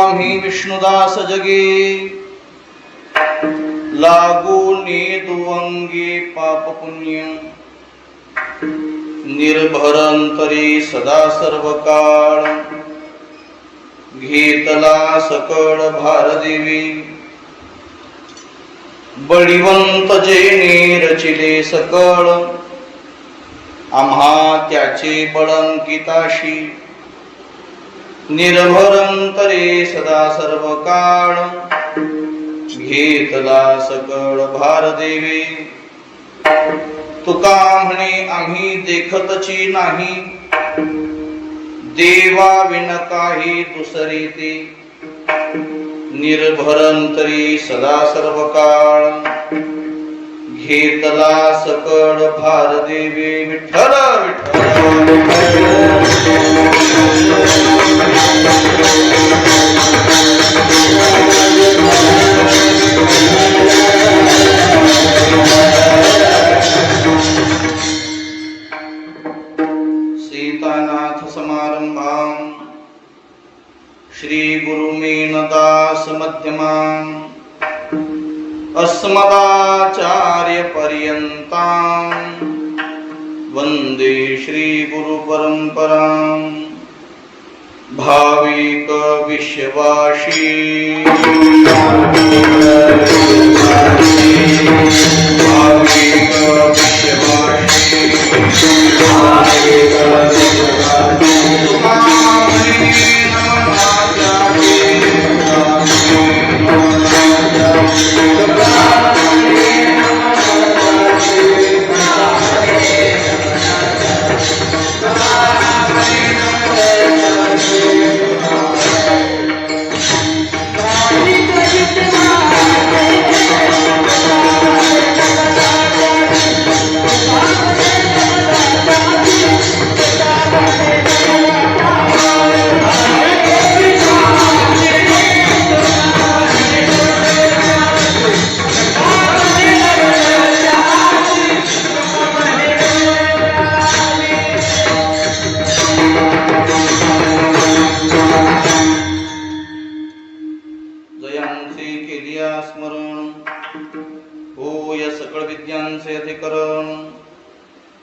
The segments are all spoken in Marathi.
आम्ही विष्णुदास जगे लागूनी दुअंगी पाप पुण्य निर्भरंतरी सदा सर्व काळ घेतला सकळ भारदेवी बळीवंत जेने रचिले सकळ आम्हा त्याचे बळंकिताशी निर्भरंतरे सदा सर्व काळ घेतला सकळ भारदेवी तुका म्हणे आम्ही देखतची नाही देवा विन काही दुसरी ते निर्भरंतरी सदा सर्व काळ घेतला सकळ भारदेवी विठ्ठल सीतानाथ समारंभां श्री गुरुमेनदास मध्यमां अस्मदाचार्य पर्यन्तां वंदे श्री गुरु परंपरां भाविक विश्वासी भाविक विश्वासी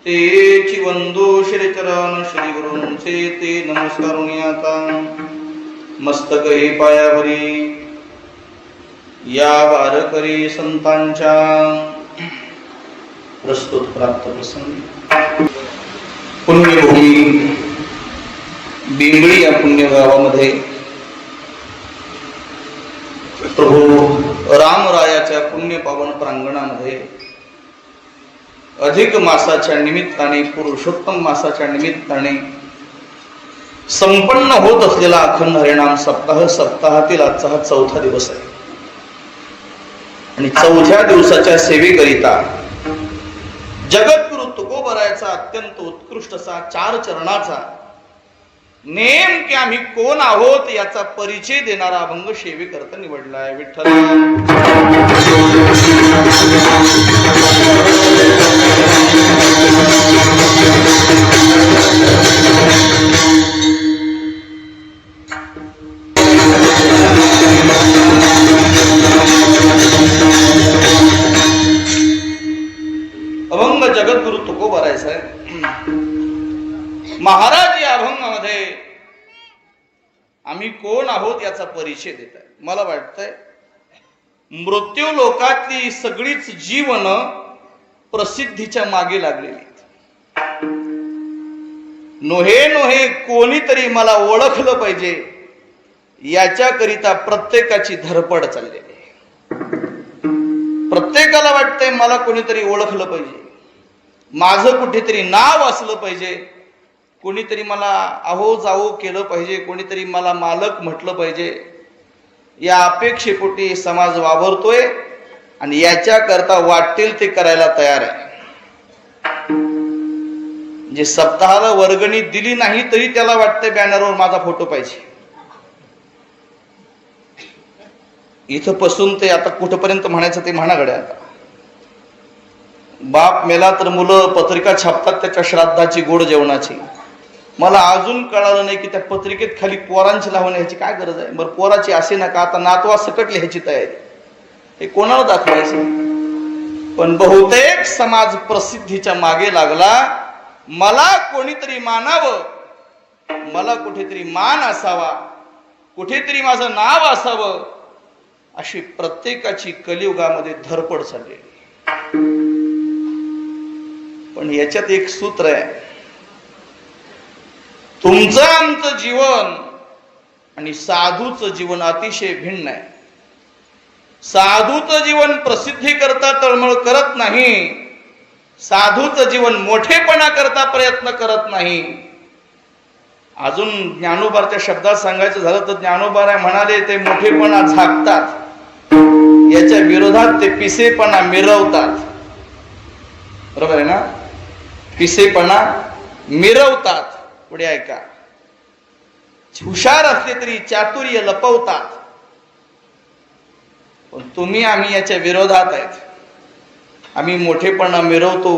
तेची वंदो श्री चरण श्री गुरूंचे ते नमस्कारुनी आता मस्तक हे पायावरी या वारकरी संतांच्या प्रस्तुत प्राप्त प्रसंगी पुण्यभूमी बिंगळी या पुण्य गावामध्ये प्रभू रामरायाच्या पुण्य पावन प्रांगणामध्ये अधिक मासाच्या निमित्ताने पुरुषोत्तम मासाच्या निमित्ताने संपन्न होत असलेला अखंड हरिनाम सप्ताह सप्ताहातील आजचा हा चौथा दिवस आहे आणि चौथ्या दिवसाच्या सेवेकरिता जगद्गुरु तुकोबरायाचा अत्यंत उत्कृष्ट असा 4 चरणाचा नेमके आम्ही कोण आहोत याचा परिचय देणारा अभंग सेवेकरता निवडला आहे विठ्ठल अभंग जगद्गुरु तुकोबरायचा आहे महाराज या अभंगामध्ये आम्ही कोण आहोत याचा परिचय देत आहे मला वाटतंय मृत्यू लोकातली सगळीच जीवन प्रसिद्धीच्या मागे लागलेली नोहे नोहे कोणीतरी मला ओळखलं पाहिजे याच्याकरिता प्रत्येकाची धडपड चाललेली आहे प्रत्येकाला वाटतंय मला कोणीतरी ओळखलं पाहिजे माझं कुठेतरी नाव असलं पाहिजे कोणीतरी मला अहो जाओ केलं पाहिजे कोणीतरी मला मालक म्हटलं पाहिजे या अपेक्षेपोटी समाज वावरतोय आणि याच्या करता वाटेल ते करायला तयार आहे जे सप्ताहाला वर्गणी दिली नाही तरी त्याला वाटतंय बॅनरवर माझा फोटो पाहिजे इथं पासून ते आता कुठपर्यंत म्हणायचं ते म्हणा गड्या आता बाप मेला तर मुलं पत्रिका छापतात त्याच्या श्राद्धाची गोड जेवणाची मला अजून कळालं नाही की त्या पत्रिकेत खाली पोरांची लावून ह्याची काय गरज आहे. बरं पोराची असे नका, आता नातवा सकट लिहायची तयारी, हे कोणाला दाखवायचं. पण बहुतेक समाज प्रसिद्धीच्या मागे लागला. मला कोणीतरी मानावं, मला कुठेतरी मान असावा, कुठेतरी माझं नाव असावं, अशी प्रत्येकाची कलियुगामध्ये धडपड चाललेली. पण याच्यात एक सूत्र आहे. तुमचं आमचं जीवन आणि साधूचं जीवन अतिशय भिन्न आहे. साधूचं जीवन प्रसिद्धी करता तळमळ करत नाही, साधूचं जीवन मोठेपणा करता प्रयत्न करत नाही. अजून ज्ञानोबाच्या शब्दात सांगायचं झालं तर ज्ञानोबा म्हणाले ते मोठेपणा झाकतात, याच्या विरोधात ते पिसेपणा मिरवतात. बरोबर आहे ना? पिसेपणा मिरवतात. पुढे ऐका, हुशार असले तरी चातुर्य लपवतात. पण तुम्ही आम्ही याच्या विरोधात आहेत. आम्ही मोठेपणा मिरवतो,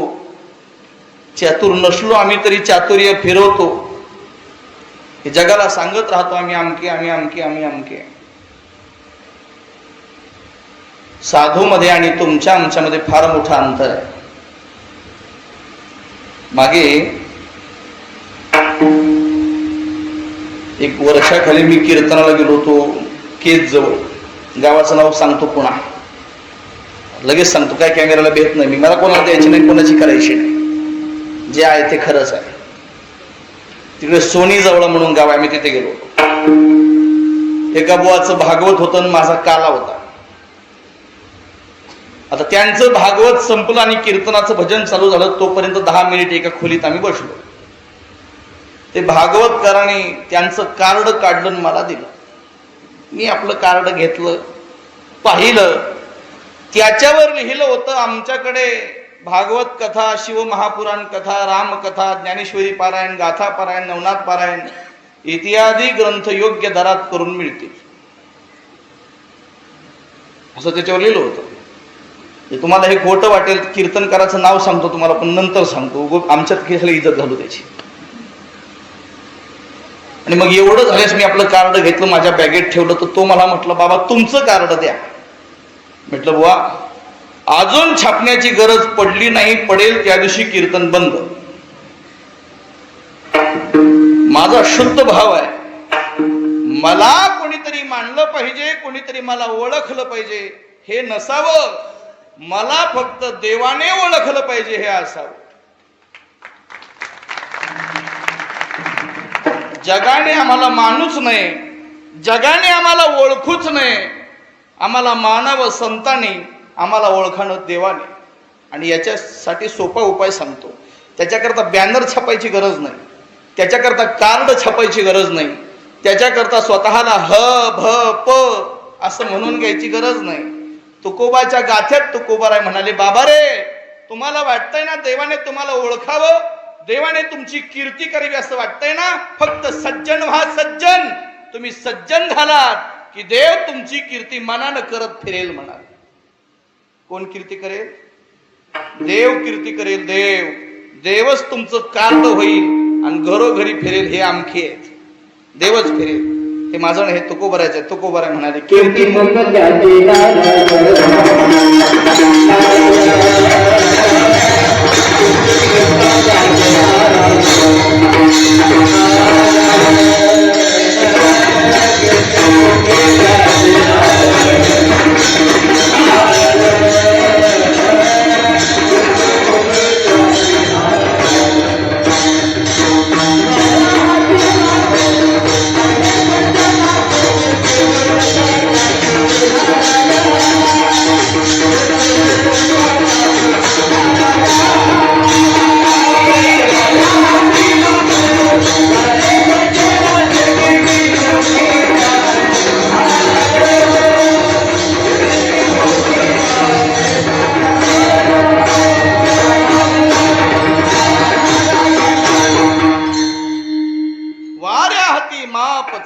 चातुर नसलो आम्ही तरी चातुर्य फिरवतो, हे जगाला सांगत राहतो आम्ही अमके, आम्ही अमके, आम्ही अमके. साधूमध्ये आणि तुमच्या आमच्यामध्ये फार मोठा अंतर आहे. मागे एक वर्षाखाली मी कीर्तनाला गेलो होतो केज जवळ. गावाचं नाव सांगतो पुन्हा, लगेच सांगतो, काय कॅमेराला भेट नाही मी, मला कोणाला द्यायची नाही, कोणाची करायची नाही, जे आहे ते खरंच आहे. तिकडे सोनी जवळ म्हणून गाव आहे, मी तिथे गेलो होतो. एका बुवाचं भागवत होतं आणि माझा काला होता. आता त्यांचं भागवत संपलं आणि कीर्तनाचं भजन चालू झालं, तोपर्यंत 10 मिनिट एका खोलीत आम्ही बसलो. ते भागवतकारांनी त्यांचं कार्ड काढलं आणि मला दिलं. मी आपलं कार्ड घेतलं, पाहिलं, त्याच्यावर लिहिलं होतं आमच्याकडे भागवत कथा, शिवमहापुराण कथा, रामकथा, ज्ञानेश्वरी पारायण, गाथा पारायण, नवनाथ पारायण इत्यादी ग्रंथ योग्य दरात करून मिळतील, असं त्याच्यावर लिहिलं होतं. तुम्हाला हे खोटं वाटेल, कीर्तनकाराचं नाव सांगतो तुम्हाला, पण नंतर सांगतो, आमच्यात केसाला इज्जत घालू त्याची. आणि मग एवढं झाल्यास मी आपलं कार्ड घेतलं, माझ्या बॅगेत ठेवलं. तर तो मला म्हटलं, बाबा तुमचं कार्ड द्या. म्हटलं बुवा अजून छापण्याची गरज पडली नाही, पडेल त्या दिवशी कीर्तन बंद. माझा शुद्ध भाव आहे, मला कोणीतरी मानलं पाहिजे, कोणीतरी मला ओळखलं पाहिजे हे नसावं, मला फक्त देवाने ओळखलं पाहिजे हे असावं. जगाने आम्हाला मानूच नाही, जगाने आम्हाला ओळखूच नाही, आम्हाला मानावं संतांनी, आम्हाला ओळखाणं देवाने. आणि याच्यासाठी सोपा उपाय सांगतो. त्याच्याकरता बॅनर छापायची गरज नाही, त्याच्याकरता कार्ड छापायची गरज नाही, त्याच्याकरता स्वतःला ह भ प असं म्हणून घ्यायची गरज नाही. तुकोबाच्या गाथ्यात तुकोबाराय म्हणाले, बाबा रे तुम्हाला वाटतंय ना देवाने तुम्हाला ओळखावं, देवाने तुमची कीर्ती करावी असं वाटतंय ना, फक्त सज्जन व्हा सज्जन. तुम्ही सज्जन झालात की देव तुमची कीर्ती मनानं करत फिरेल म्हणाल. कोण कीर्ती करेल? देव कीर्ती करेल. देव, देवच तुमचं कार्ड होईल आणि घरोघरी फिरेल. हे आमखे आहेत, देवच फिरेल. हे माझं हे तुकोबरायचं आहे. तुकोबराय म्हणाले कीर्ती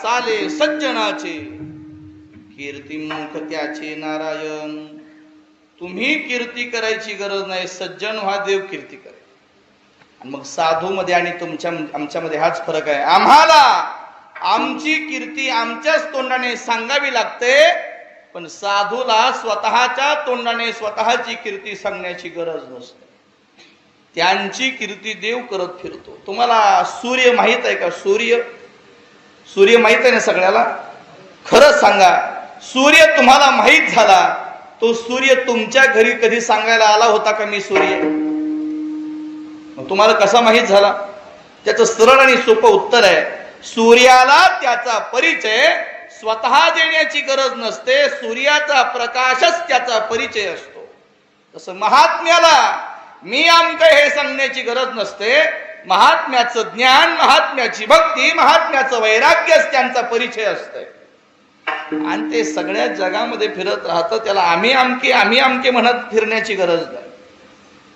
चाले सज्जनाचे, कीर्तिमुख त्याचे नारायण. तुम्ही कीर्ती करायची गरज नाही, सज्जन व्हा, देव कीर्ती करेल. आणि मग साधूमध्ये आणि आमच्यामध्ये हाच फरक आहे. आम्हाला आमची कीर्ती आमच्याच तोंडाने सांगावी लागते, पण साधूला स्वतःच्या तोंडाने स्वतःची कीर्ती सांगण्याची गरज नसते. त्यांची कीर्ती देव करत फिरतो. तुम्हाला सूर्य माहित आहे का? सूर्य माहित आहे ना सगळ्याला? खरं सांगा, सूर्य तुम्हाला माहित झाला, तो सूर्य तुमच्या घरी कधी सांगायला आला होता का मी सूर्य? मग तुम्हाला कसा माहित झाला? त्याचं सरळ आणि सोपं उत्तर आहे, सूर्याला त्याचा परिचय स्वतः देण्याची गरज नसते, सूर्याचा प्रकाशच त्याचा परिचय असतो. तसं महात्म्याला मी आमक हे सांगण्याची गरज नसते. महात्म्याचं ज्ञान, महात्म्याची भक्ती, महात्म्याचं वैराग्यच त्यांचा परिचय असतंय. आणि ते सगळ्या जगामध्ये फिरत राहतं. त्याला आम्ही आमके म्हणत फिरण्याची गरज नाही.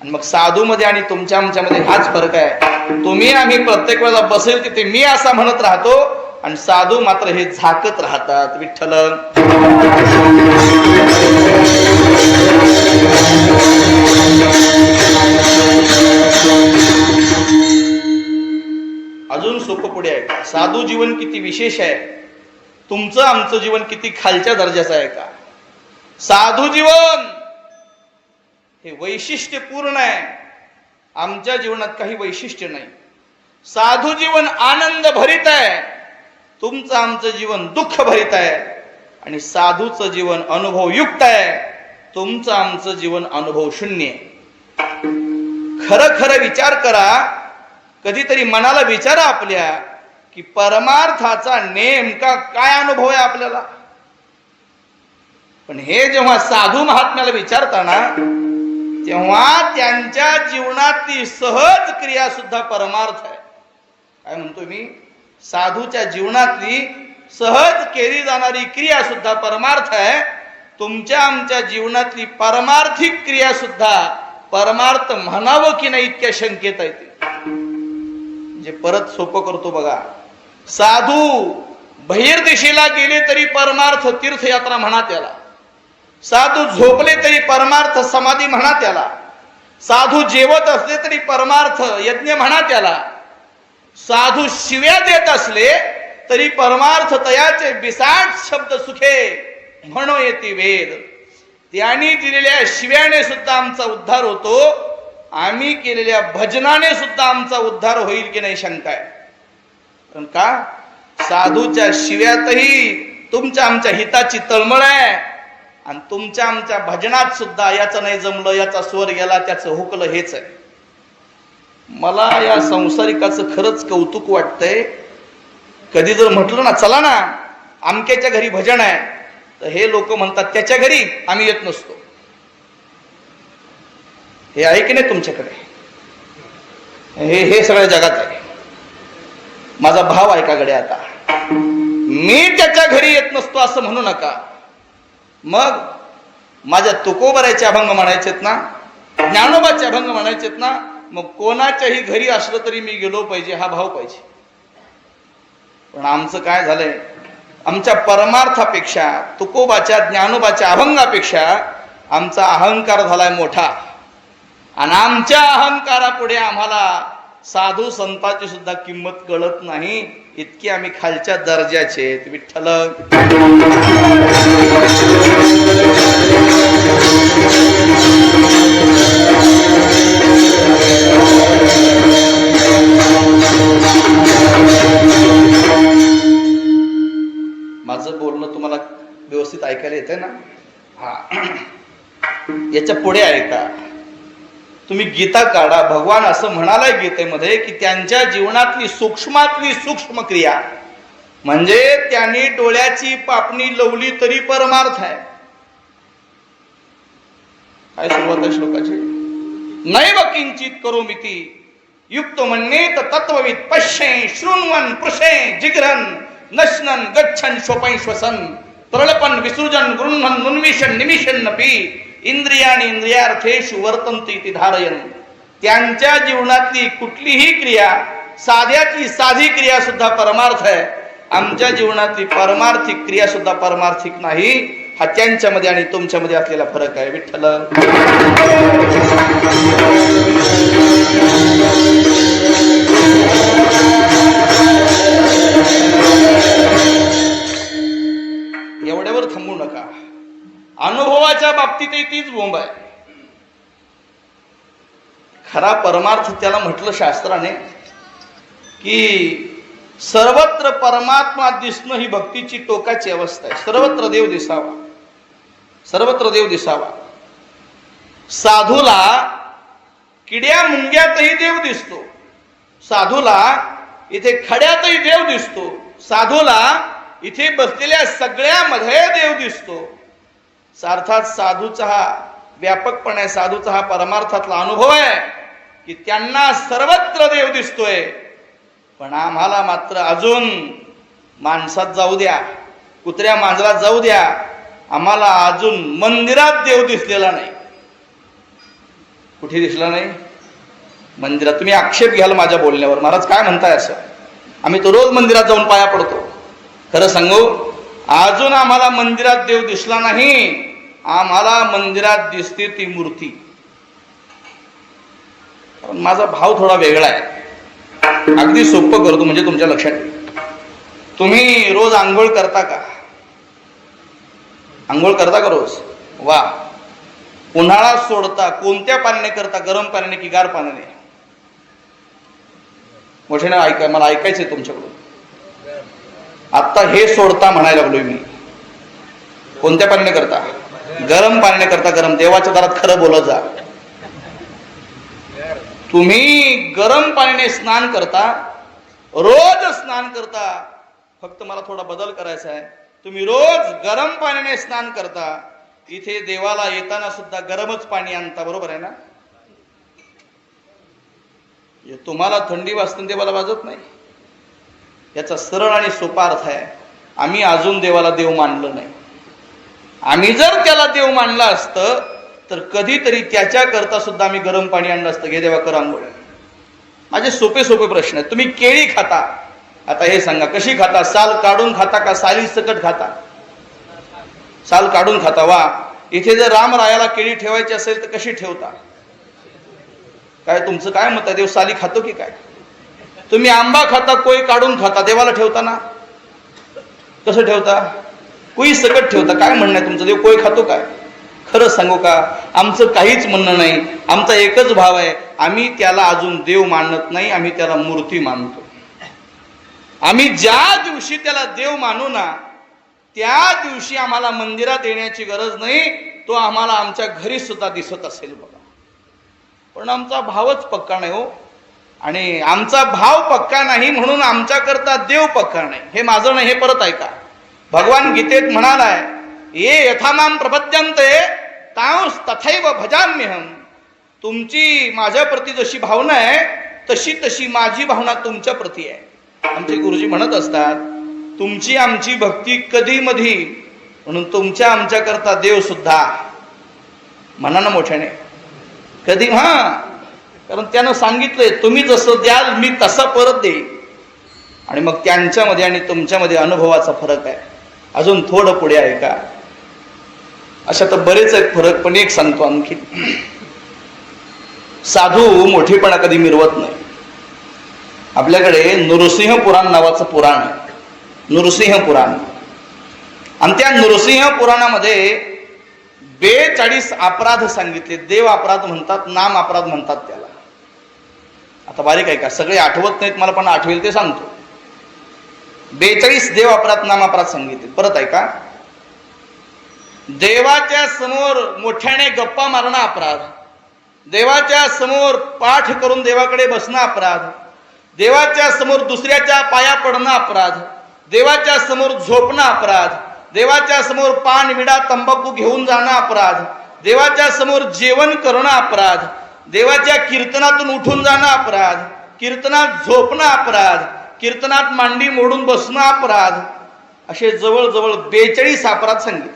आणि मग साधूमध्ये आणि आमच्यामध्ये हाच फरक आहे. तुम्ही आम्ही प्रत्येक वेळेला बसेल तिथे मी असा म्हणत राहतो, आणि साधू मात्र हे झाकत राहतात. विठ्ठल अजून सोपं पुढे आहे. साधू जीवन किती विशेष आहे, तुमचं आमचं जीवन किती खालच्या दर्जाचं आहे का? साधू जीवन हे वैशिष्ट्यपूर्ण आहे, आमच्या जीवनात काही वैशिष्ट्य नाही. साधू जीवन आनंद भरित आहे, तुमचं आमचं जीवन दुःख भरित आहे. आणि साधूचं जीवन अनुभवयुक्त आहे, तुमचं आमचं जीवन अनुभव शून्य आहे. खरं खरं विचार करा, कधीतरी मनाला विचारा आपल्या की परमार्थाचा नेमका काय अनुभव आहे आपल्याला. पण हे जेव्हा साधू महात्म्याला विचारताना, तेव्हा त्यांच्या जीवनातली सहज क्रिया सुद्धा परमार्थ आहे. काय म्हणतो मी? साधूच्या जीवनातली सहज केली जाणारी क्रिया सुद्धा परमार्थ आहे. तुमच्या आमच्या जीवनातली परमार्थिक क्रिया सुद्धा परमार्थ म्हणावं की नाही इतक्या शंकेत आहे. जे परत सोपं करतो बघा. साधू बहिर्दिशेला गेले तरी परमार्थ तीर्थयात्रा म्हणा त्याला. साधू झोपले तरी परमार्थ समाधी म्हणा त्याला. साधू जेवत असले तरी परमार्थ यज्ञ म्हणा त्याला. साधू शिव्या देत असले तरी परमार्थ तयाचे बिसाट शब्द सुखे म्हणो येती वेद. त्यांनी दिलेल्या शिव्याने सुद्धा आमचा उद्धार होतो, आम्ही केलेल्या भजनाने सुद्धा आमचा उद्धार होईल की नाही शंका आहे. कारण का? साधूच्या शिव्यातही तुमच्या आमच्या हिताची तळमळ आहे, आणि तुमच्या आमच्या भजनात सुद्धा याचं नाही जमलं, याचा स्वर गेला, त्याचं हुकलं, हेच आहे. मला या संसारिकाचं खरंच कौतुक वाटतंय. कधी जर म्हटलं ना, चला ना आमक्याच्या घरी भजन आहे, तर हे लोक म्हणतात त्याच्या घरी आम्ही येत नसतो. हे आहे की नाही तुमच्याकडे? हे सगळ्या जगात आहे. माझा भाव ऐका गडे, आता मी त्याच्या घरी येत नसतो असं म्हणू नका. मग माझ्या तुकोबराचे अभंग म्हणायचेत ना, ज्ञानोबाचे अभंग म्हणायचेत ना, मग कोणाच्याही घरी असलं तरी मी गेलो पाहिजे, हा भाव पाहिजे. पण आमचं काय झालंय, आमच्या परमार्थापेक्षा, तुकोबाच्या ज्ञानोबाच्या अभंगापेक्षा आमचा अहंकार झालाय मोठा. आणि आमच्या अहंकारापुढे आम्हाला साधू संतांची सुद्धा किंमत कळत नाही, इतकी आम्ही खालच्या दर्जाचे. विठ्ठल माझं बोलणं तुम्हाला व्यवस्थित ऐकायला येतंय ना? हा, याच्या पुढे ऐका. तुम्ही गीता काढा. भगवान असं म्हणालाय गीतेमध्ये की त्यांच्या जीवनातली सूक्ष्मातली सूक्ष्म क्रिया, म्हणजे त्यांनी डोळ्याची पापणी लवली तरी परमार्थ आहे. काय सुरुवात आहे श्लोकाची? नैव किंचित करोमिति युक्त मन्येत तत्वविद पश्ये शृण्वन् पृषे जिघ्रन् नश्नन् गच्छन् श्वपन् श्वसन् प्रलपन् विसृजन् गृह्णन् उन्मिषन् निमिषन्नपि इंद्रियाणि इंद्रियार्थेषु वर्तन्ते इति धारयन्. त्यांच्या जीवनातली कुठलीही क्रिया, साध्यातली साधी क्रिया सुद्धा परमार्थ आहे. आमच्या जीवनातली परमार्थिक क्रिया सुद्धा परमार्थिक नाही. हा त्यांच्यामध्ये आणि तुमच्यामध्ये असलेला फरक आहे. विठ्ठल बोंब आहे. खरा परमार्थ त्याला म्हटलं शास्त्राने की सर्वत्र परमात्मा दिसणं ही भक्तीची टोकाची अवस्था आहे. सर्वत्र देव दिसावा, सर्वत्र देव दिसावा. साधूला किड्या मुंग्यातही देव दिसतो, साधूला इथे खड्यातही देव दिसतो, साधूला इथे बसलेल्या सगळ्यामध्ये देव दिसतो. अर्थात साधूचा हा व्यापकपणे आहे, साधूचा हा परमार्थातला अनुभव आहे की त्यांना सर्वत्र देव दिसतोय. पण आम्हाला मात्र अजून माणसात जाऊ द्या, कुत्र्या मांजरात जाऊ द्या, आम्हाला अजून मंदिरात देव दिसलेला नाही. कुठे दिसला नाही? मंदिरात. तुम्ही आक्षेप घ्याल माझ्या बोलण्यावर, महाराज काय म्हणताय असं? आम्ही तो रोज मंदिरात जाऊन पाया पडतो. खरं सांगू, अजून आम्हाला मंदिरात देव दिसला नाही. आम्हाला मंदिरात दिसते ती मूर्ती. कारण माझा भाव थोडा वेगळा आहे. अगदी सोपं करतो म्हणजे तुमच्या लक्षात येईल. तुम्ही रोज आंघोळ करता का? आंघोळ करता का रोज? वा. उन्हाळा सोडता कोणत्या पाण्याने करता? गरम पाण्याने की गार पाण्याने? मोठ्याने ऐका, मला ऐकायचंय तुमच्याकडून. आता हे सोडता म्हणायला लागलोय मी. कोणत्या पाण्याने करता? गरम पाण्याने करता. गरम. देवाच्या दारात खरं बोलत जा. तुम्ही गरम पाण्याने स्नान करता, रोज स्नान करता. फक्त मला थोडा बदल करायचा आहे. तुम्ही रोज गरम पाण्याने स्नान करता, इथे देवाला येताना सुद्धा गरमच पाणी आणता. बरोबर आहे ना? तुम्हाला थंडी वाजते, देवाला वाजत नाही. याचा सरळ आणि सोपा अर्थ आहे, आम्ही अजून देवाला देव मानलं नाही. आम्ही जर त्याला देव मानलं असतं तर कधीतरी त्याच्याकरता सुद्धा आम्ही गरम पाणी आणलं असतं. घे देवा, कर आंघोळ. माझे सोपे सोपे प्रश्न आहेत. तुम्ही केळी खाता, आता हे सांगा कशी खाता? साल काढून खाता का साली सकट खाता? साल काढून खाता. वा. इथे जर रामरायाला केळी ठेवायची असेल तर कशी ठेवता? काय तुमचं काय मत आहे? देव साली खातो की काय? तुम्ही आंबा खाता, कोई काढून खाता, देवाला ठेवता ना? कसं ठेवता? कोई सकट ठेवता. काय म्हणणं आहे तुमचं? देव कोई खातो काय? खरं सांगू का, आमचं काहीच म्हणणं नाही. आमचा एकच भाव आहे, आम्ही त्याला अजून देव मानत नाही, आम्ही त्याला मूर्ती मानतो. आम्ही ज्या दिवशी त्याला देव मानू ना, त्या दिवशी आम्हाला मंदिरात येण्याची गरज नाही. तो आम्हाला आमच्या घरी सुद्धा दिसत असेल बघा. पण आमचा भावच पक्का नाही हो. आणि आमचा भाव पक्का नाही म्हणून आमच्याकरता देव पक्का नाही. हे माझं नाही, हे परत ऐका. भगवान गीतेत म्हणालाय, ये यथामाम प्रपद्यन्ते तांस तथैव भजाम्यहम. तुमची माझ्या प्रती जशी भावना आहे तशी तशी माझी भावना तुमच्या प्रती आहे. आमचे गुरुजी म्हणत असतात, तुमची आमची भक्ती कधी मधी, म्हणून तुमच्या आमच्या करता देव सुद्धा. म्हणा ना मोठ्याने कधी. कारण त्यानं सांगितलंय, तुम्ही जसं द्याल मी तसं परत देईन. आणि मग त्यांच्यामध्ये आणि तुमच्यामध्ये अनुभवाचा फरक आहे. अजून थोडं पुढे आहे का? अशा तर बरेच आहेत फरक, पण एक सांगतो आणखी. साधू मोठेपणा कधी मिरवत नाही. आपल्याकडे नृसिंह पुराण नावाचं पुराण आहे. नृसिंह पुराण. आणि त्या नृसिंह पुराणामध्ये 42 अपराध सांगितले. देव अपराध म्हणतात, नाम अपराध म्हणतात त्याला. आता बारीक आहे का, सगळे आठवत नाहीत मला, पण आठवेल ते सांगतो. 42 देव अपराध, नाम अपराध सांगितले. परत आहे का? देवाच्या समोर मोठ्याने गप्पा मारणं अपराध, देवाच्या समोर पाठ करून देवाकडे बसणं अपराध, देवाच्या समोर दुसऱ्याच्या पाया पडणं अपराध, देवाच्या समोर झोपणं अपराध, देवाच्या समोर पान विडा तंबाखू घेऊन जाणं अपराध, देवाच्या समोर जेवण करणं अपराध, देवाच्या कीर्तनातून उठून जाणं अपराध, कीर्तनात झोपणं अपराध, कीर्तनात मांडी मोडून बसणं अपराध. असे जवळजवळ 42 अपराध सांगितले.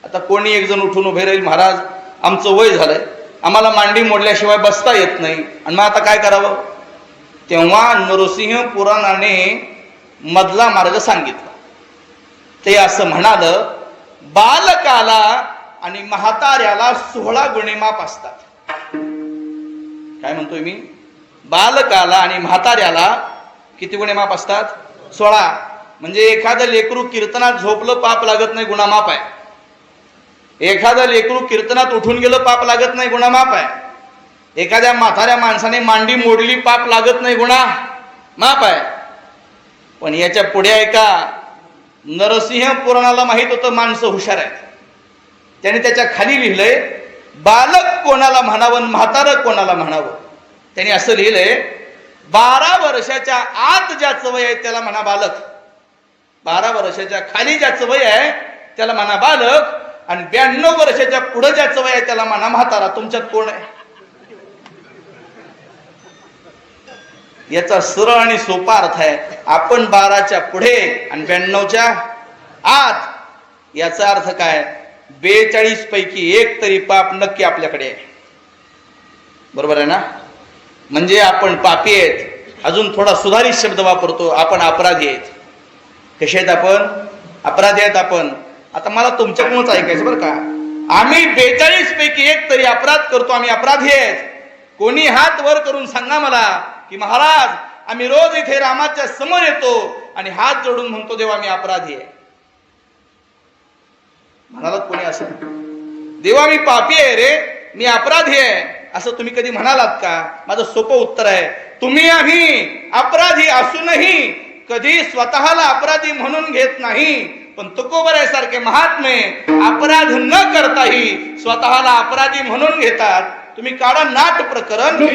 आता कोणी एक जण उठून उभे राहील, महाराज आमचं वय झालंय, आम्हाला मांडी मोडल्याशिवाय बसता येत नाही, आणि मग आता काय करावं? तेव्हा नृसिंह पुराणाने मधला मार्ग सांगितला. ते असं म्हणालं, बालकाला आणि म्हाताऱ्याला 16 गुणे माप असतात. काय म्हणतोय मी? बालकाला आणि म्हाताऱ्याला किती गुणे माप असतात? 16. म्हणजे एखादं लेकरू कीर्तनात झोपलं पाप लागत नाही, गुन्हा माप आहे. एखादं लेकरू कीर्तनात उठून गेलं पाप लागत नाही, गुन्हा माफ आहे. एखाद्या म्हाताऱ्या माणसाने मांडी मोडली पाप लागत नाही, गुन्हा माफ आहे. पण याच्या पुढे ऐका, नरसिंह पुराणाला माहित होतं माणसं हुशार आहेत. त्याने त्याच्या खाली लिहिलंय बालक कोणाला म्हणावं, म्हातारं कोणाला म्हणावं. त्यांनी असं लिहिलंय 12 वर्षाच्या आत ज्याचं वय आहे त्याला म्हणा बालक, 12 वर्षाच्या खाली ज्याचं वय आहे त्याला म्हणा बालक, आणि 92 वर्षाच्या पुढे ज्याचं वय आहे त्याला म्हणा म्हातारा. तुमच्यात कोण आहे? याचा सरळ आणि सोपा अर्थ आहे, आपण 12च्या पुढे आणि 92च्या आत. याचा अर्थ काय? 42 पैकी एक तरी पाप नक्की आपल्याकडे आहे. बरोबर आहे ना? म्हणजे आपण पापी आहेत. अजून थोडा सुधारित शब्द वापरतो, आपण अपराधी आहेत. कसे आहेत आपण? अपराधी आहेत आपण. आता मला तुमच्याकडूनच ऐकायचं बरं का, आम्ही 42 पैकी एक तरी अपराध करतो, आम्ही अपराधी आहेत. कोणी हात वर करून सांगा मला की महाराज आम्ही रोज इथे रामाच्या समोर येतो आणि हात जोडून म्हणतो देवा मी अपराधी आहे. म्हणालात कोणी असं? देवा मी पापी आहे रे, मी अपराधी आहे, असं तुम्ही कधी म्हणालात का? माझं सोपं उत्तर आहे, तुम्ही आम्ही अपराधी असूनही कधी स्वतःला अपराधी म्हणून घेत नाही. पण तुकोबराय सारखे महात्मे अपराध न करताही स्वतःला अपराधी म्हणून घेतात. तुम्ही काढा नाट प्रकरण.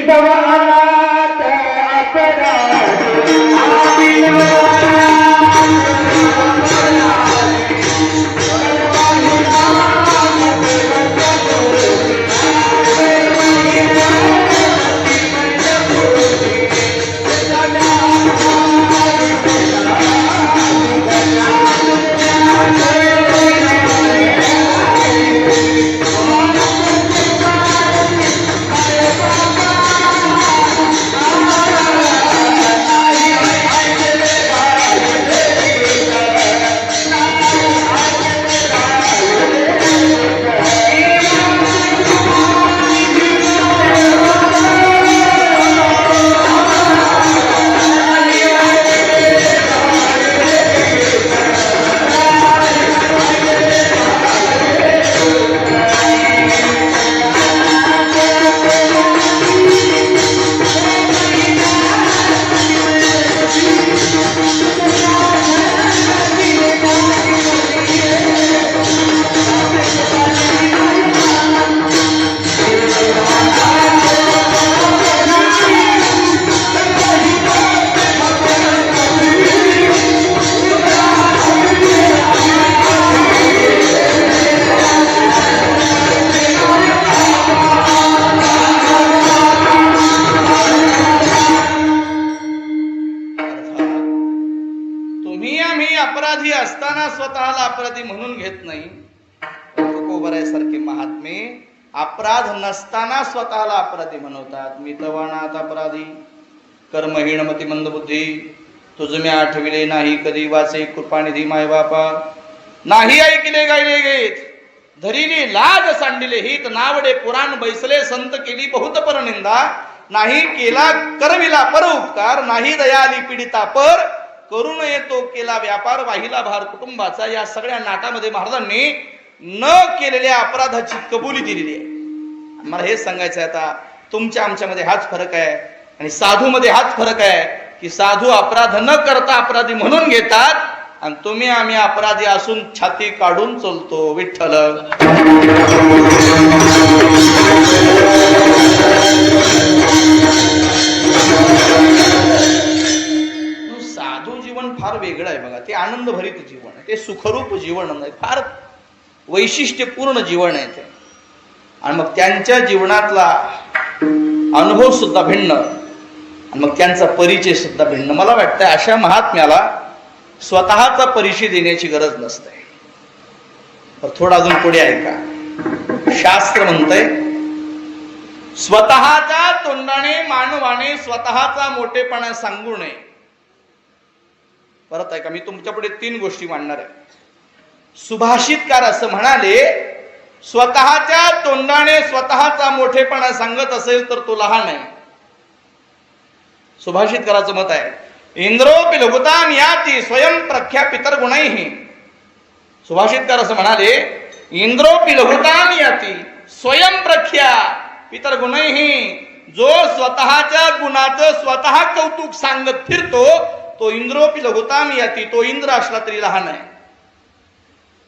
असताना स्वतःला अपराधी म्हणून घेत नाही. तुकोबराय सारखे महात्मे अपराध नसताना स्वतःला अपराधी म्हणवतात. मी तवानात अपराधी कर्महीन मती मंदबुद्धी तुझ मी आठविले नाही कधी वाचे कृपानिधी माय बापा नाही ऐकले गायले गेत धरिली लाज सांडिले हित नावडे पुराण बैसले संत केली बहुत परनिंदा नाही केला करविला पर उपकार नाही दयाली पीडिता पर करून येतो केला व्यापार वाहिला भार कुटुंबाचा. या सगळ्या नाटामध्ये महाराजांनी न केलेल्या अपराधाची कबुली दिलेली आहे. मला हेच सांगायचं आहे, आता तुमच्या आमच्यामध्ये हाच फरक आहे आणि साधू मध्ये हाच फरक आहे की साधू अपराध न करता अपराधी म्हणून घेतात आणि तुम्ही आम्ही अपराधी असून छाती काढून चलतो. विठ्ठल साधू जीवन फार वेगळं आहे बघा. ते आनंदभरित जीवन आहे, ते सुखरूप जीवन नाही, फार वैशिष्ट्यपूर्ण जीवन आहे ते. आणि मग त्यांच्या जीवनातला अनुभव सुद्धा भिन्न आणि मग त्यांचा परिचय सुद्धा भिन्न. मला वाटतं अशा महात्म्याला स्वतःचा परिचय देण्याची गरज नसते. थोडा अजून पुढे ऐका. शास्त्र म्हणतंय स्वतःच्या तोंडाने मानवाने स्वतःचा मोठेपणा सांगू नये. परत ऐका, मी तुमच्या पुढे 3 गोष्टी मांडणार आहे. सुभाषितकार असं म्हणाले, स्वतःच्या तोंडाने स्वतःचा मोठेपणा सांगत असेल तर तो लहान आहे. सुभाषितकाराचं मत आहे, इंद्रोपि लघुतां याति स्वयं प्रख्यापितर गुणैः. सुभाषितकार असं म्हणाले, इंद्रोपी लघुताम याती स्वयं प्रख्या पितर गुणैही. जो स्वतःच्या गुणाचं स्वतः कौतुक सांगत फिरतो तो इंद्रोपी लघुताम याती. तो इंद्र असला तरी लहान आहे.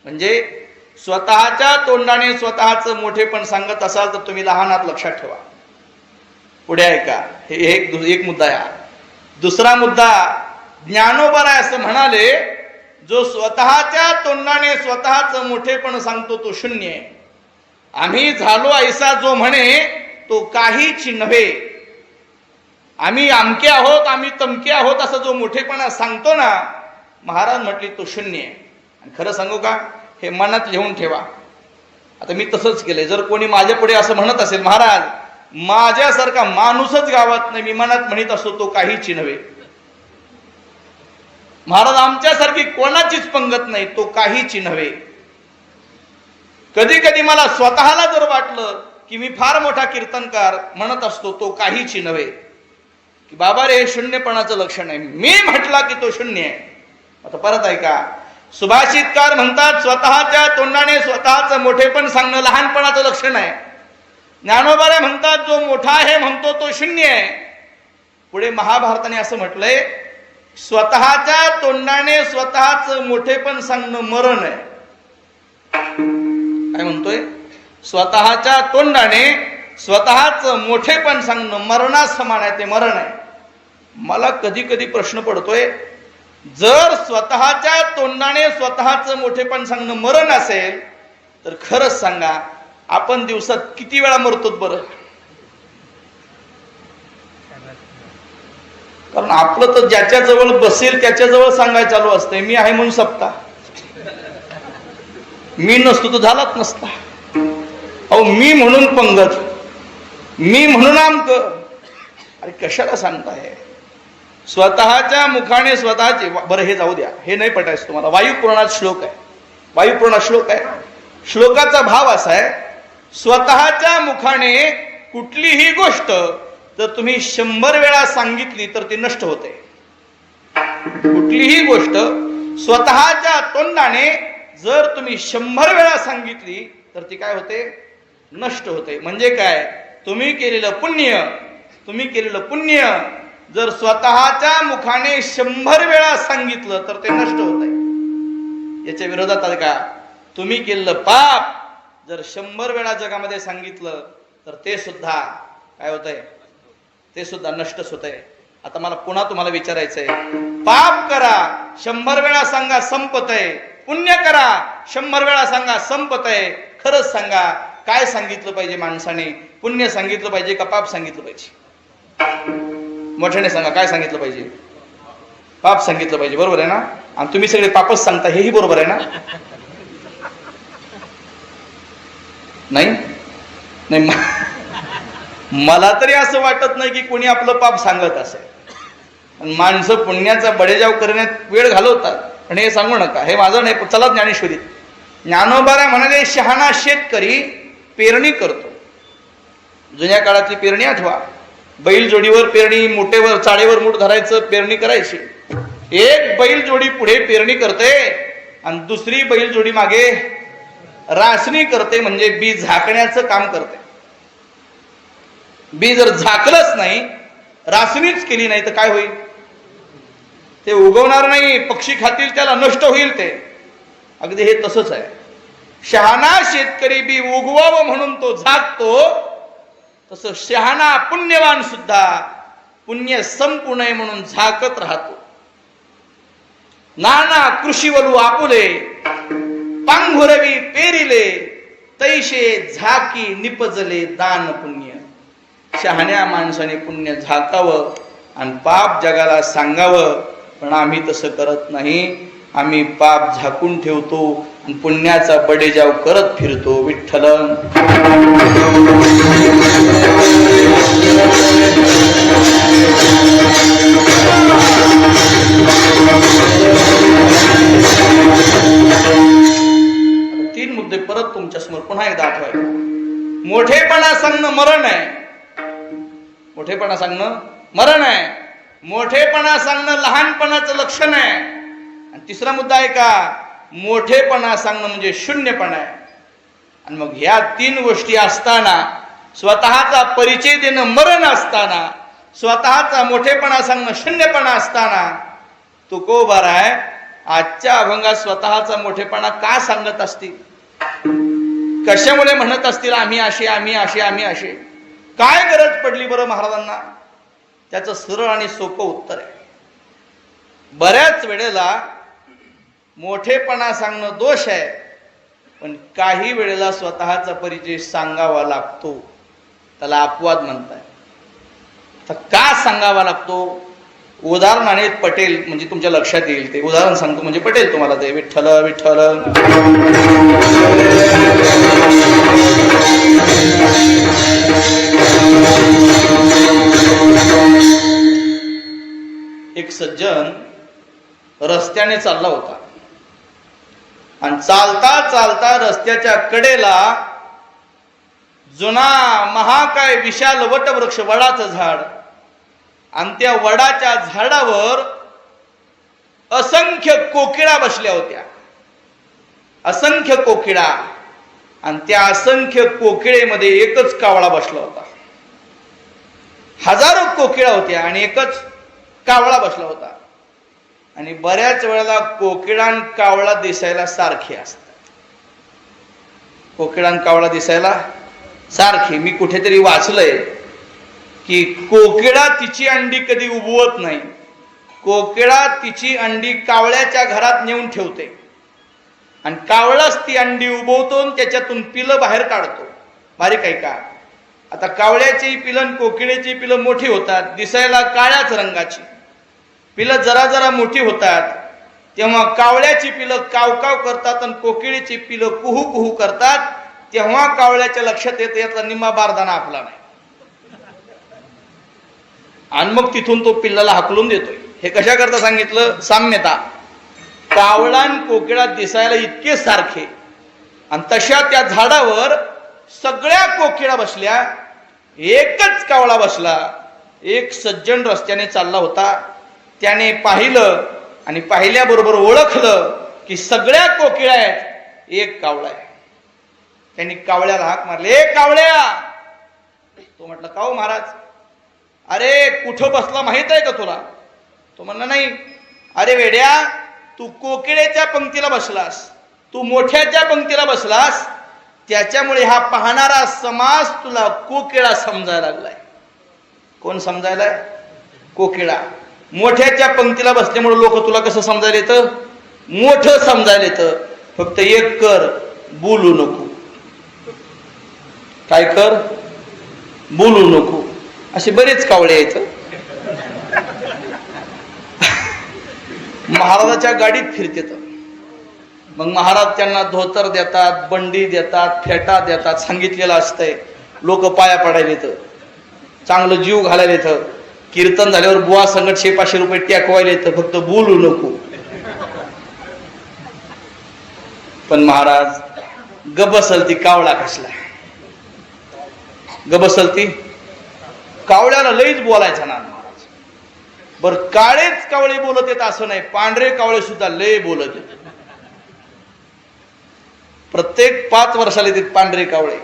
म्हणजे स्वतःच्या तोंडाने स्वतःचं मोठेपण सांगत असाल तर तुम्ही लहान आहात, लक्षात ठेवा. पुढे ऐका, हे एक मुद्दा आहे. दुसरा मुद्दा, ज्ञानोबा असं म्हणाले, जो स्वतःच्या तोंडाने स्वतःचं मोठेपण सांगतो तो शून्य आहे. आम्ही झालो ऐसा जो म्हणे तो काहीच नव्हे. आम्ही अमके आहोत, आम्ही तमके आहोत असं जो मोठेपणा सांगतो ना, महाराज म्हटले तो शून्य आहे. आणि खरं सांगू का, हे मनात लिहून ठेवा. आता मी तसंच केलंय. जर कोणी माझ्या पुढे असं म्हणत असेल, महाराज माझ्यासारखा माणूसच गावात नाही, मी मनात म्हणत असतो तो काहीच नव्हे. महाराज आमच्यासारखी कोणाचीच पंगत नाही, तो काहीच नव्हे. कधी कधी मला स्वतःला जर वाटलं की मी फार मोठा कीर्तनकार म्हणत असतो तो काहीच नव्हे, की बाबा रे हे शून्यपणाचं लक्षण आहे. मी म्हटला की तो शून्य आहे. आता परत ऐका, सुभाषितकार म्हणतात स्वतःच्या तोंडाने स्वतःचं मोठेपण सांगणं लहानपणाचं लक्षण आहे. ज्ञानोबा म्हणतात जो मोठा आहे म्हणतो तो शून्य आहे. पुढे महाभारताने असं म्हटलंय, स्वतःच्या तोंडाने स्वतःचं मोठेपण सांगणं मरण आहे. काय म्हणतोय? स्वतःच्या तोंडाने स्वतःचं मोठेपण सांगणं मरणास समान आहे, ते मरण आहे. मला कधी कधी प्रश्न पडतोय, जर स्वतःच्या तोंडाने स्वतःचं मोठेपण सांगणं मरण असेल तर खरंच सांगा आपण दिवसात किती वेळा मरतो बरं? कारण आपलं तर ज्याच्या जवळ बसेल त्याच्या जवळ सांगायला चालू असते, मी आहे म्हणून सप्ता, मी नसतो तो झालाच नसता. अहो मी म्हणून पंगत, मी म्हणून आमक. अरे कशाला सांगताय? स्वतःच्या मुखाने स्वतःचे, बरं हे जाऊ द्या, हे नाही पटायचं तुम्हाला. वायुपुराणात श्लोक आहे, वायुपुराणात श्लोक आहे. श्लोकाचा भाव असा आहे, स्वतःच्या मुखाने कुठलीही गोष्ट जर तुम्ही 100 वेळा सांगितली तर ती नष्ट होते. कुठलीही गोष्ट स्वतःच्या तोंडाने जर तुम्ही 100 वेळा सांगितली तर ती काय होते? नष्ट होते. म्हणजे काय? तुम्ही केलेलं पुण्य जर स्वतःच्या मुखाने 100 वेळा सांगितलं तर ते नष्ट होत आहे. याच्या विरोधात आहे का? तुम्ही केलेलं पाप जर 100 वेळा जगामध्ये सांगितलं तर ते सुद्धा काय होत आहे? ते सुद्धा नष्टच होत आहे. आता मला पुन्हा तुम्हाला विचारायचंय, पाप करा 100 वेळा सांगा संपत आहे, पुण्य करा 100 वेळा सांगा संपत आहे. खरंच सांगा, काय सांगितलं पाहिजे माणसाने? पुण्य सांगितलं पाहिजे का पाप सांगितलं पाहिजे? मोठ्याने सांगा, काय सांगितलं पाहिजे? पाप सांगितलं पाहिजे, बरोबर आहे ना? आणि तुम्ही सगळे पापच सांगता, हेही बरोबर आहे ना? नाही नाही, मला तरी असं वाटत नाही की कोणी आपलं पाप सांगत असेल. माणसं पुण्याचा बडेजाव करण्यात वेळ घालवतात, पण हे सांगू नका, हे माझं नाही. चला ज्ञानेश्वरीत ज्ञानोबा म्हणाले, शहाणा शेतकरी पेरणी करतो. जुन्या काळातली पेरणी आठवा, बैल जोडीवर पेरणी, मोठेवर चाळेवर मूठ धरायचं, पेरणी करायची. एक बैल जोडी पुढे पेरणी करते आणि दुसरी बैल जोडी मागे रासणी करते, म्हणजे बी झाकण्याचं काम करते. बी जर झाकलंच नाही, रासणीच केली नाही तर काय होईल? ते उगवणार नाही, पक्षी खातील, त्याला नष्ट होईल ते. अगदी हे तसंच आहे. शहाणा शेतकरी बी उगवावं म्हणून तो झाकतो, तसं शहाणा पुण्यवान सुद्धा पुण्य संपू नये म्हणून झाकत राहतो. नाना कृषीवलू आपुले पांघुरवी पेरिले, तैशे झाकी निपजले दान पुण्य. शहाण्या माणसाने पुण्य झाकावं आणि पाप जगाला सांगावं, पण आम्ही तसं करत नाही. आम्ही पाप झाकून ठेवतो आणि पुण्याचा बडेजाव करत फिरतो. विठ्ठल तीन मुद्दे परत तुमच्या समोर पुन्हा एकदा आठवायचे. मोठेपणा सांगणं मरण आहे, मोठेपणा सांगणं मरण आहे. मोठेपणा सांगणं लहानपणाचं लक्षण आहे. आणि तिसरा मुद्दा आहे का? मोठेपणा सांगणं म्हणजे शून्यपणा आहे. आणि मग ह्या तीन गोष्टी असताना, स्वतःचा परिचय देणं मरण असताना, स्वतःचा मोठेपणा सांगणं शून्यपणा असताना, तुकोबाराय आजच्या अभंगात स्वतःचा मोठेपणा का सांगत असतील? कशामुळे म्हणत असतील आम्ही असे, आम्ही असे, आम्ही असे? काय गरज पडली बरं महाराजांना? त्याचं सरळ आणि सोपं उत्तर आहे, बऱ्याच वेळेला मोठेपणा सांगणं दोष आहे, पण काही वेळेला स्वतःचा परिचय सांगावा लागतो. त्याला अपवाद म्हणताय. तर का सांगावा लागतो? उदाहरणाने पटेल म्हणजे तुमच्या लक्षात येईल. ते उदाहरण सांगतो म्हणजे पटेल तुम्हाला ते. विठ्ठल विठ्ठल. एक सज्जन रस्त्याने चालला होता आणि चालता चालता रस्त्याच्या कडेला जुना महाकाय विशाल वटवृक्ष, वडाचं झाड, आणि त्या वडाच्या झाडावर असंख्य कोकिळा बसल्या होत्या. असंख्य कोकिळा. आणि त्या असंख्य कोकिळेमध्ये एकच कावळा बसला होता. हजारो कोकिळा होत्या आणि एकच कावळा बसला होता. आणि बऱ्याच वेळेला कोकिळा आणि कावळा दिसायला सारखे असतात. कोकिळा आणि कावळा दिसायला सारखे. मी कुठेतरी वाचलंय की कोकिळा तिची अंडी कधी उबवत नाही. कोकिळा तिची अंडी कावळ्याच्या घरात नेऊन ठेवते आणि कावळाच ती अंडी उबवतो आणि त्याच्यातून पिलं बाहेर काढतो. बारीक आहे का? आता कावळ्याची पिलं कोकिळेची पिलं मोठी होतात, दिसायला काळ्याच रंगाची. पिलं जरा जरा मोठी होतात तेव्हा कावळ्याची पिलं कावकाव करतात आणि कोकिळीची पिलं कुहू कुहू करतात. तेव्हा कावळ्याच्या लक्षात येते यातला निम्मा बारदाना आपला नाही, आणि मग तिथून तो पिल्लाला हाकलून देतोय. हे कशा करता सांगितलं? साम्यता. कावळा आणि कोकिळा दिसायला इतके सारखे आणि तशा त्या झाडावर सगळ्या कोकिळा बसल्या, एकच कावळा बसला. एक सज्जन रस्त्याने चालला होता, त्याने पाहिलं आणि पाहिल्याबरोबर ओळखलं की सगळ्या कोकिळा आहेत, एक कावळा आहे. त्यांनी कावळ्याला हाक मारली, ए कावळ्या. तो म्हटलं का हो महाराज? अरे कुठं बसला माहित आहे का तुला? तो म्हणला नाही. अरे वेड्या, तू कोकिळेच्या पंक्तीला बसलास, तू मोठ्याच्या पंक्तीला बसलास, त्याच्यामुळे हा पाहणारा समाज तुला कोकिळा समजायला लागलाय. कोण समजायलाय? कोकिळा. मोठ्याच्या पंक्तीला बसल्यामुळे लोक तुला कसं समजायला येतं? मोठं समजायला येतं. फक्त एक कर, बोलू नको. काय कर? बोलू नको. असे बरेच कावळे आहेत. महाराजाच्या गाडीत फिरतात. मग महाराज त्यांना धोतर देतात, बंडी देतात, फेटा देतात. सांगितलेलं असतंय. लोक पाया पडायला येतं, चांगलं जीव घालायला येतं. कीर्तन झाल्यावर बुवा संगत 500 रुपये टेकवायला येतं. फक्त बोलू नको. पण महाराज गबसलती कावळा कसला? गबसलती कावळ्याला लईच बोलायचा ना महाराज. बर काळेच कावळे बोलत येत असं नाही, पांढरे कावळे सुद्धा लय बोलत येत. प्रत्येक 5 वर्षाला येतात पांढरे कावळे.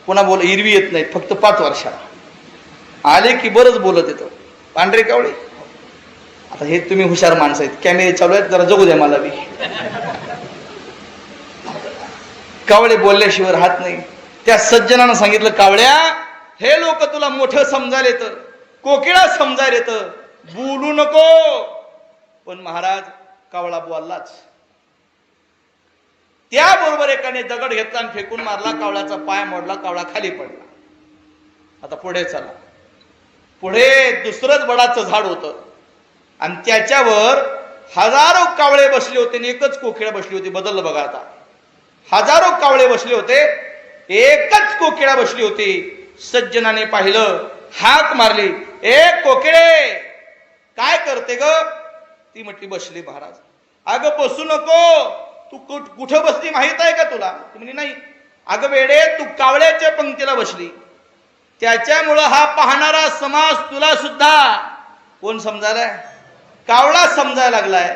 पुन्हा हिरवी येत नाहीत, फक्त 5 वर्षाला आले की बरंच बोलत येतं पांढरे कावळे. आता हे तुम्ही हुशार माणसं आहेत, कॅमेरे चालू आहेत, जरा जगू द्या मला बी. कावळे बोलल्याशिवाय राहत नाही. त्या सज्जनानं सांगितलं, कावळ्या, हे लोक तुला मोठं समजायला येतं, कोकिळा समजायला येतं, बोलू नको. पण महाराज कावळा बोललाच. त्याबरोबर एकाने दगड घेतला आणि फेकून मारला. कावळ्याचा पाय मोडला, कावळा खाली पडला. आता पुढे चला. पुढे दुसरंच वडाचं झाड होतं आणि त्याच्यावर हजारो कावळे बसले होते आणि एकच कोकिळा बसली होती. बदललं बघा आता. हजारो कावळे बसले होते, एकच कोकिळा बसली होती. सज्जनाने पाहिलं, हाक मारली, ए कोकिळे, काय करते ग? ती म्हटली, बसली महाराज. अगं बसू नको, तू कुठं बसली माहित आहे का तुला? ती म्हणे नाही. अगं वेडे, तू कावळ्याच्या पंक्तीला बसली, त्याच्यामुळं हा पाहणारा समाज तुला सुद्धा कोण समजायलाय? कावळा समजायला लागलाय.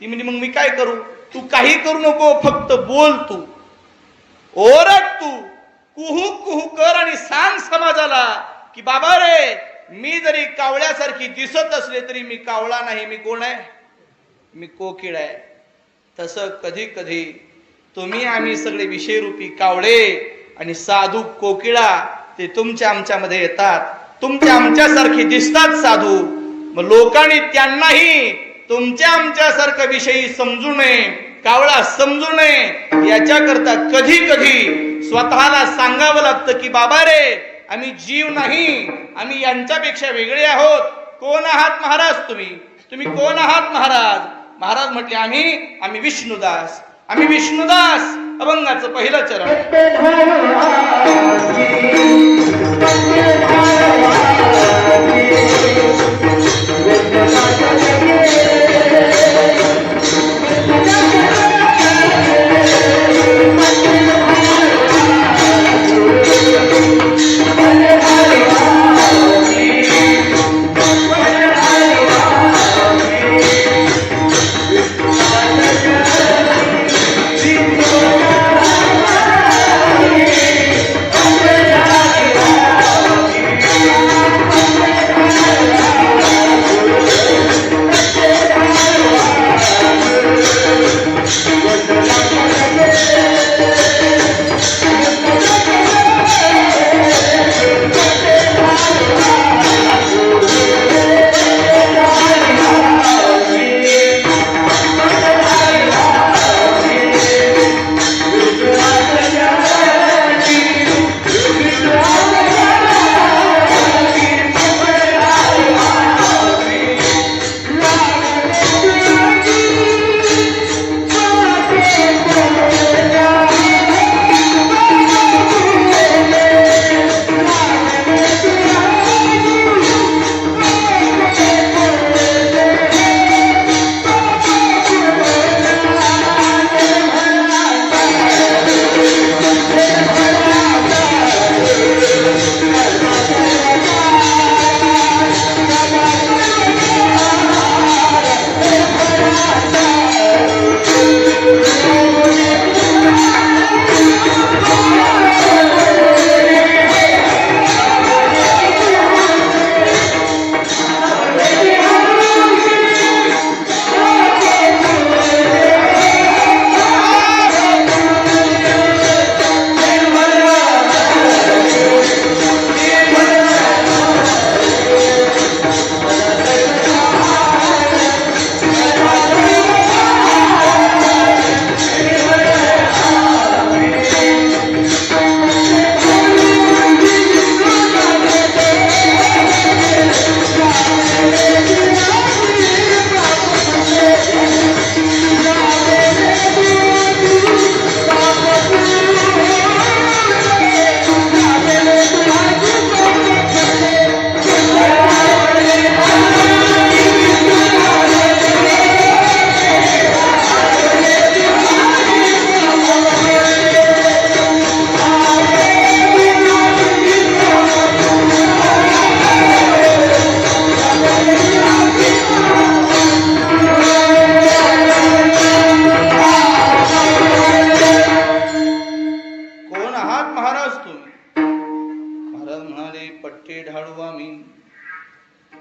ती म्हणजे मग मी काय करू? तू काही करू नको, फक्त बोल. तू ओरड तू, कुहू कुहू कर आणि सांग समाजाला की बाबा रे, मी जरी कावळ्यासारखी दिसत असले तरी मी कावळा नाही, मी कोण आहे? मी कोकिळ आहे. तसं कधी कधी तुम्ही आम्ही सगळे विषयरूपी कावळे आणि साधू कोकिळा ते तुमच्या आमच्यामध्ये येतात, तुमच्या आमच्यासारखे दिसतात साधू. मग लोकांनी त्यांनाही तुमच्या आमच्यासारखं विषयी समजू नये, कावळा समजू नये, याच्याकरता कधी कधी स्वतःला सांगावं लागतं की बाबा रे, आम्ही जीव नाही, आम्ही यांच्यापेक्षा वेगळे आहोत. कोण आहात महाराज तुम्ही? तुम्ही कोण आहात महाराज? महाराज म्हटले आम्ही विष्णुदास. आम्ही विष्णुदास. अभंगाचं पहिलं चरण.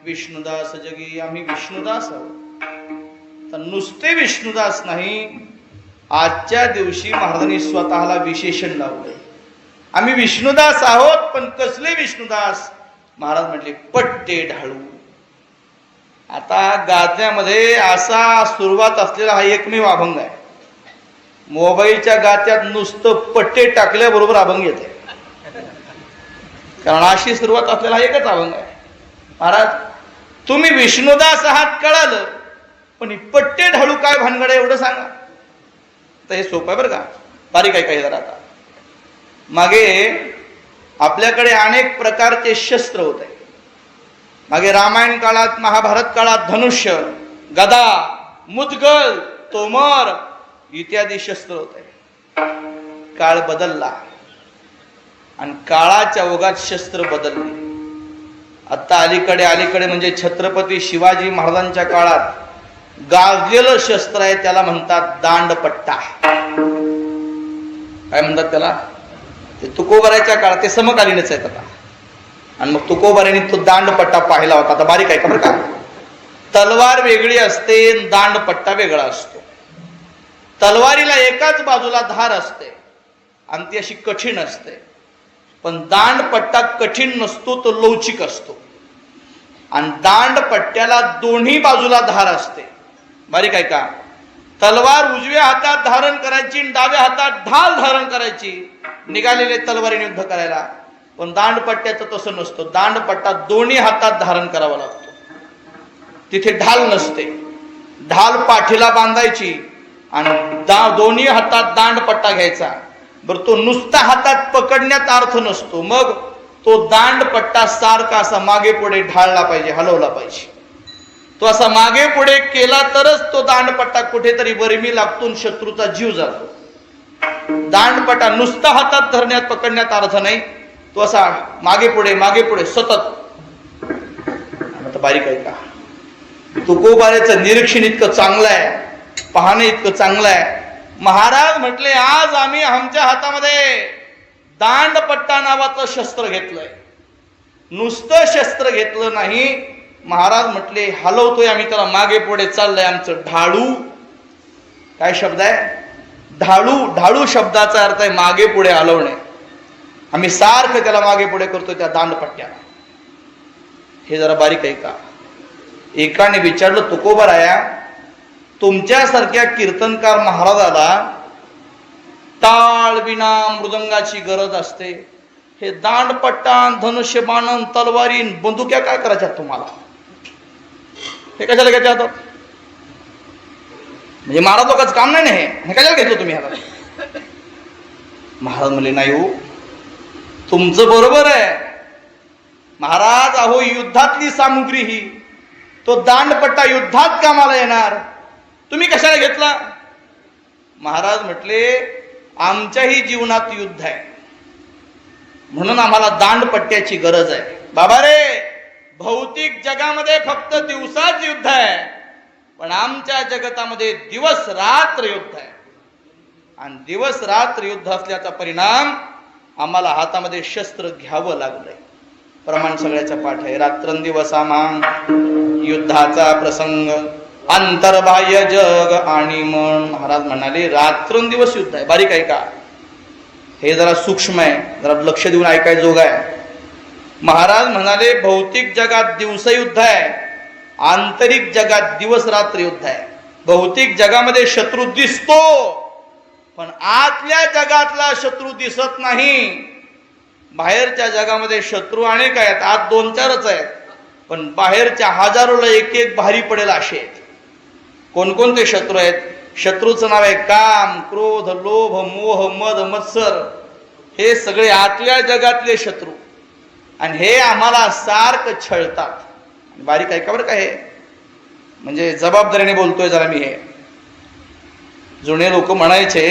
विष्णुदास जगी आम्ही विष्णुदास आहोत. तर नुसते विष्णुदास नाही, आजच्या दिवशी महाराजांनी स्वतःला विशेषण लावले. आम्ही विष्णुदास आहोत, पण कसले विष्णुदास? महाराज म्हटले पट्टे ढाळू. आता गात्यामध्ये असा सुरुवात असलेला हा एकमेव अभंग आहे. मोबाईलच्या गात्यात नुसतं पट्टे टाकल्याबरोबर अभंग येते, कारण अशी सुरुवात असलेला एकच अभंग आहे. महाराज तुम्ही विष्णुदास आहात कळालं, पण ही पट्टे ढाळू काय भानगड आहे एवढं सांगा. तर हे सोपं आहे बरं का, बारीक आहे काही जरा. आता मागे आपल्याकडे अनेक प्रकारचे शस्त्र होते. मागे रामायण काळात, महाभारत काळात धनुष्य, गदा, मुदगल, तोमर इत्यादी शस्त्र होते. काळ बदलला आणि काळाच्या ओघात शस्त्र बदलली. आता अलीकडे म्हणजे छत्रपती शिवाजी महाराजांच्या काळात गाजलेलं शस्त्र आहे, त्याला म्हणतात दांडपट्टा. काय म्हणतात त्याला, ते तुकोबाराच्या काळात ते समकालीनच आहेत आता. आणि मग तुकोबाराने तो दांडपट्टा पाहिला होता. आता बारीक आहे का बरं का, तलवार वेगळी असते, दांडपट्टा वेगळा असतो. तलवारीला एकाच बाजूला धार असते आणि ती अशी कठीण असते, पण दांडपट्टा कठीण नसतो, तो लवचिक असतो. आणि दांडपट्ट्याला दोन्ही बाजूला धार असते. बारीक आहे का, तलवार उजव्या हातात धारण करायची, डाव्या हातात ढाल धारण करायची, निघालेले तलवारीने युद्ध करायला. पण दांडपट्ट्याचं तसं नसतं, दांडपट्टा दोन्ही हातात धारण करावा लागतो. तिथे ढाल नसते, ढाल पाठीला बांधायची आणि दोन्ही हातात दांडपट्टा घ्यायचा. बरं, तो नुसता हातात पकडण्यात अर्थ नसतो, मग तो दांडपट्टा सारखा असा मागे पुढे ढाळला पाहिजे, हलवला पाहिजे. तो असा मागे पुढे केला तरच तो दांडपट्टा कुठेतरी वरमी लागतो, शत्रूचा जीव जातो. दांडपट्टा नुसता हातात धरण्यात पकडण्यात अर्थ नाही, तो असा मागे पुढे सतत. आता बारीक आहे का, तुकोबाऱ्याचं निरीक्षण इतकं चांगलं आहे, पाहणं इतकं चांगलं आहे. महाराज म्हटले, आज आम्ही आमच्या हातामध्ये दांडपट्टा नावाचं शस्त्र घेतलंय. नुसतं शस्त्र घेतलं नाही, महाराज म्हटले हलवतोय आम्ही त्याला, मागे पुढे चाललंय आमचं ढाळू. काय शब्द आहे, ढाळू. ढाळू शब्दाचा अर्थ आहे मागे पुढे हलवणे. आम्ही सारखं त्याला मागे पुढे करतोय त्या दांडपट्ट्याला. हे जरा बारीक आहे का. एकाने विचारलं, तुकोबाराया, तुमच्यासारख्या कीर्तनकार महाराजाला टाळ विना मृदंगाची गरज असते, हे दांडपट्टा, धनुष्य बाण, तलवारीन, बंदुक्या काय करायच्या तुम्हाला, हे कशाला घ्यायच्या हातात? म्हणजे महाराज लोकांचं काम नाही ना हे कशाला घेतलं तुम्ही हातात? महाराज म्हणले, नाही हो, तुमचं बरोबर आहे महाराज. अहो, युद्धातली सामुग्री ही, तो दांडपट्टा युद्धात कामाला येणार, तुम्ही कशाला घेतला? महाराज म्हटले, आमच्याही जीवनात युद्ध आहे, म्हणून आम्हाला दांडपट्ट्याची गरज आहे. बाबा रे, भौतिक जगामध्ये फक्त दिवसाच युद्ध आहे, पण आमच्या जगतामध्ये दिवस रात्र युद्ध आहे. आणि दिवस रात्र युद्ध असल्याचा परिणाम आम्हाला हातामध्ये शस्त्र घ्यावं लागलंय. प्रमाण सगळ्याचा पाठ आहे. रात्रंदिवस आम्हा युद्धाचा प्रसंग, अंतर्बाह्य जग आणि मन. महाराज म्हणाले, रात्रंदिवस युद्ध आहे. बारीक आहे का, हे जरा सूक्ष्म आहे, जरा लक्ष देऊन ऐकाय जोग आहे. महाराज म्हणाले, भौतिक जगात दिवस युद्ध आहे, आंतरिक जगात दिवस रात्र युद्ध आहे. भौतिक जगामध्ये शत्रू दिसतो, पण आतल्या जगातला शत्रू दिसत नाही. बाहेरच्या जगामध्ये शत्रू अनेक आहेत, आत 2-4च आहेत, पण बाहेरच्या हजारोला एक भारी पडेल असे आहेत. कोणकोणते शत्रू आहेत? शत्रूचं नाव आहे काम, क्रोध, लोभ, मोह, मद, मत्सर. हे सगळे आतल्या जगातले शत्रू, आणि हे आम्हाला सारखं छळतात. बारीक आहे का बरं का, हे म्हणजे जबाबदारीने बोलतोय जरा मी. हे जुने लोक म्हणायचे,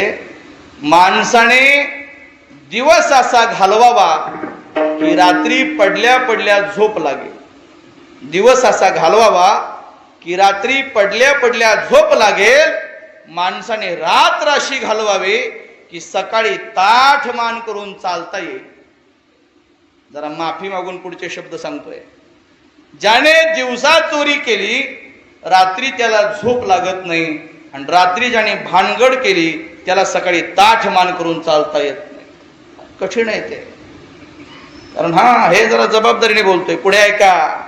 माणसाने दिवस असा घालवावा की रात्री पडल्या पडल्या झोप लागेल. दिवस असा घालवावा की रात्री पडल्या पडल्या झोप लागेल. माणसाने रात्र अशी घालवावी की सकाळी ताठ मान करून चालता येईल. जरा माफी मागून पुढचे शब्द सांगतोय. ज्याने दिवसा चोरी केली, रात्री त्याला झोप लागत नाही, आणि रात्री ज्याने भानगड केली, त्याला सकाळी ताठ मान करून चालता येत नाही. कठीण आहे ते, कारण हे जरा जबाबदारीने बोलतोय. पुढे ऐका,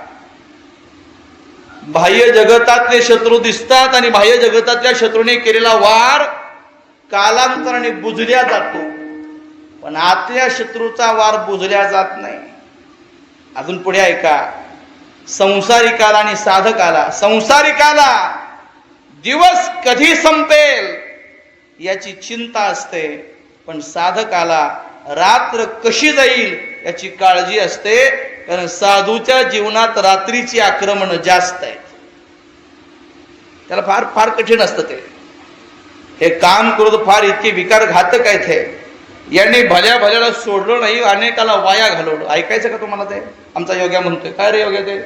बाह्य जगतातले शत्रू दिसतात, आणि बाह्य जगतातल्या शत्रूने केलेला वार कालांतराने बुजल्या जातो, पण आतल्या शत्रूचा वार बुजल्या जात नाही. अजून पुढे ऐका, संसारिकाला आणि साधकाला. संसारिकाला दिवस कधी संपेल याची चिंता असते, पण साधकाला रात्र कशी जाईल याची काळजी असते, कारण साधूच्या जीवनात रात्रीची आक्रमण जास्त आहेत. त्याला फार फार कठीण असतं ते. हे काम करून फार इतके विकार घातक आहेत. हे याने भल्या भल्याला सोडलं नाही, अनेकाला वाया घालवलं. ऐकायचं का तुम्हाला ते? आमचा योग्या म्हणतोय. काय रे योग्या ते?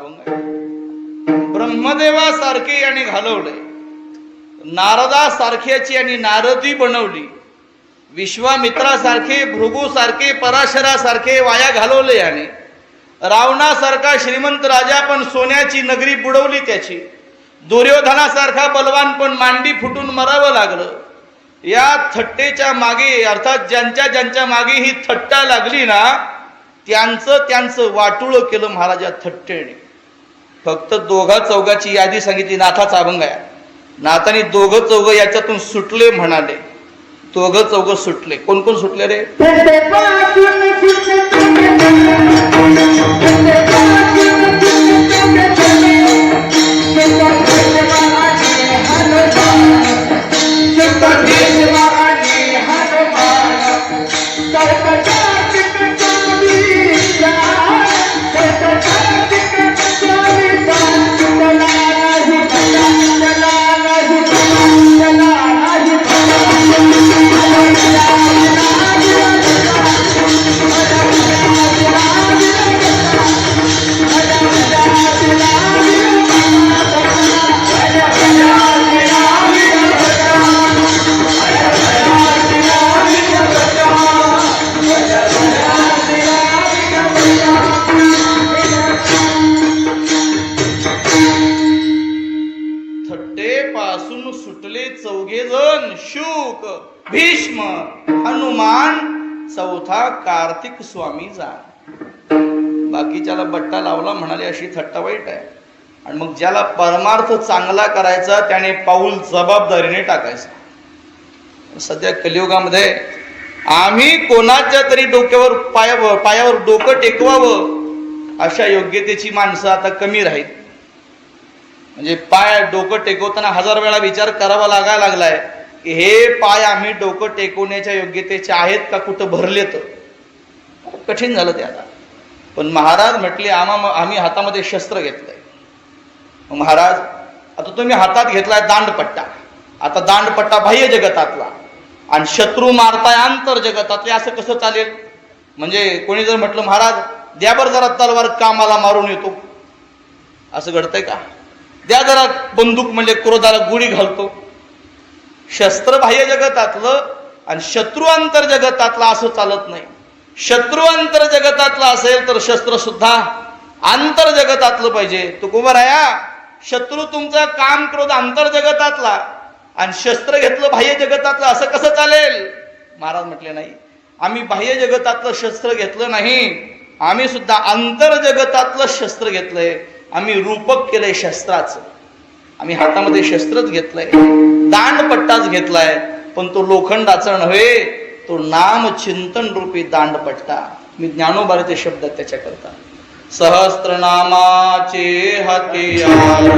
अभंग आहे. ब्रह्मदेवासारखे याने घालवलंय, नारदासारख्याची यांनी नारदी बनवली, विश्वामित्रासारखे, भृगूसारखे, पराशरासारखे वाया घालवले याने. रावणासारखा श्रीमंत राजा पण सोन्याची नगरी बुडवली त्याची. दुर्योधनासारखा बलवान पण मांडी फुटून मरावं लागलं. या थट्टेच्या मागे, अर्थात ज्यांच्या ज्यांच्या मागे ही थट्टा लागली ना, त्यांचं वाटुळ केलं महाराजा थट्टेने. फक्त दोघा चौघाची यादी सांगितली, नाथाचा अभंग आहे. नाथाने दोघं चौघ याच्यातून सुटले म्हणाले. दोघं चौघ सुटले. कोण कोण सुटले रे? सुटले चौघे जण, शुक, भीष्म, हनुमान, चौथा कार्तिक स्वामी जाण. बाकीच्याला बट्टा लावला म्हणाले अशी थट्टा वाईट आहे. आणि मग ज्याला परमार्थ चांगला करायचा त्याने पाऊल जबाबदारीने टाकायचं. सध्या कलियुगामध्ये आम्ही कोणाच्या तरी डोक्यावर पायावर डोकं टेकवावं अशा योग्यतेची माणसं आता कमी राहील. म्हणजे पाय डोकं टेकवताना 1000 वेळा विचार करावा लागायला लागलाय की हे पाय आम्ही डोकं टेकवण्याच्या योग्यतेचे आहेत का, कुठं भरले तर. कठीण झालं ते आता. पण महाराज म्हटले आम्ही हातामध्ये शस्त्र घेतलंय. महाराज आता तुम्ही हातात घेतलाय दांडपट्टा. आता दांडपट्टा बाह्य जगतातला आणि शत्रू मारताय आंतर जगतातले, असं कसं चालेल? म्हणजे कोणी जर म्हटलं महाराज द्या बरं जरा तलवार, कामाला मारून येतो, असं घडतंय का? द्या जरा बंदूक, म्हणजे क्रोधाला गुढी घालतो. शस्त्र बाह्य जगतातलं आणि शत्रू अंतर जगतातला असं चालत नाही. शत्रू अंतर जगतातला असेल तर शस्त्र सुद्धा आंतर जगतातलं पाहिजे. तुकोबराया, शत्रू तुमचा काम क्रोध अंतर जगतातला आणि शस्त्र घेतलं बाह्य जगतातलं, असं कसं चालेल? महाराज म्हटले नाही, आम्ही बाह्य जगतातलं शस्त्र घेतलं नाही, आम्ही सुद्धा अंतर जगतातलं शस्त्र घेतलंय. आम्ही रूपक केलंय शस्त्राचं. आम्ही हातामध्ये शस्त्रच घेतलंय, दांडपट्टाच घेतलाय, पण तो लोखंडाचा नव्हे, तो नाम चिंतन रूपी दांडपट्टा. मी ज्ञानोबाचे शब्द त्याच्याकरता. सहस्त्रनामाचे हतियार,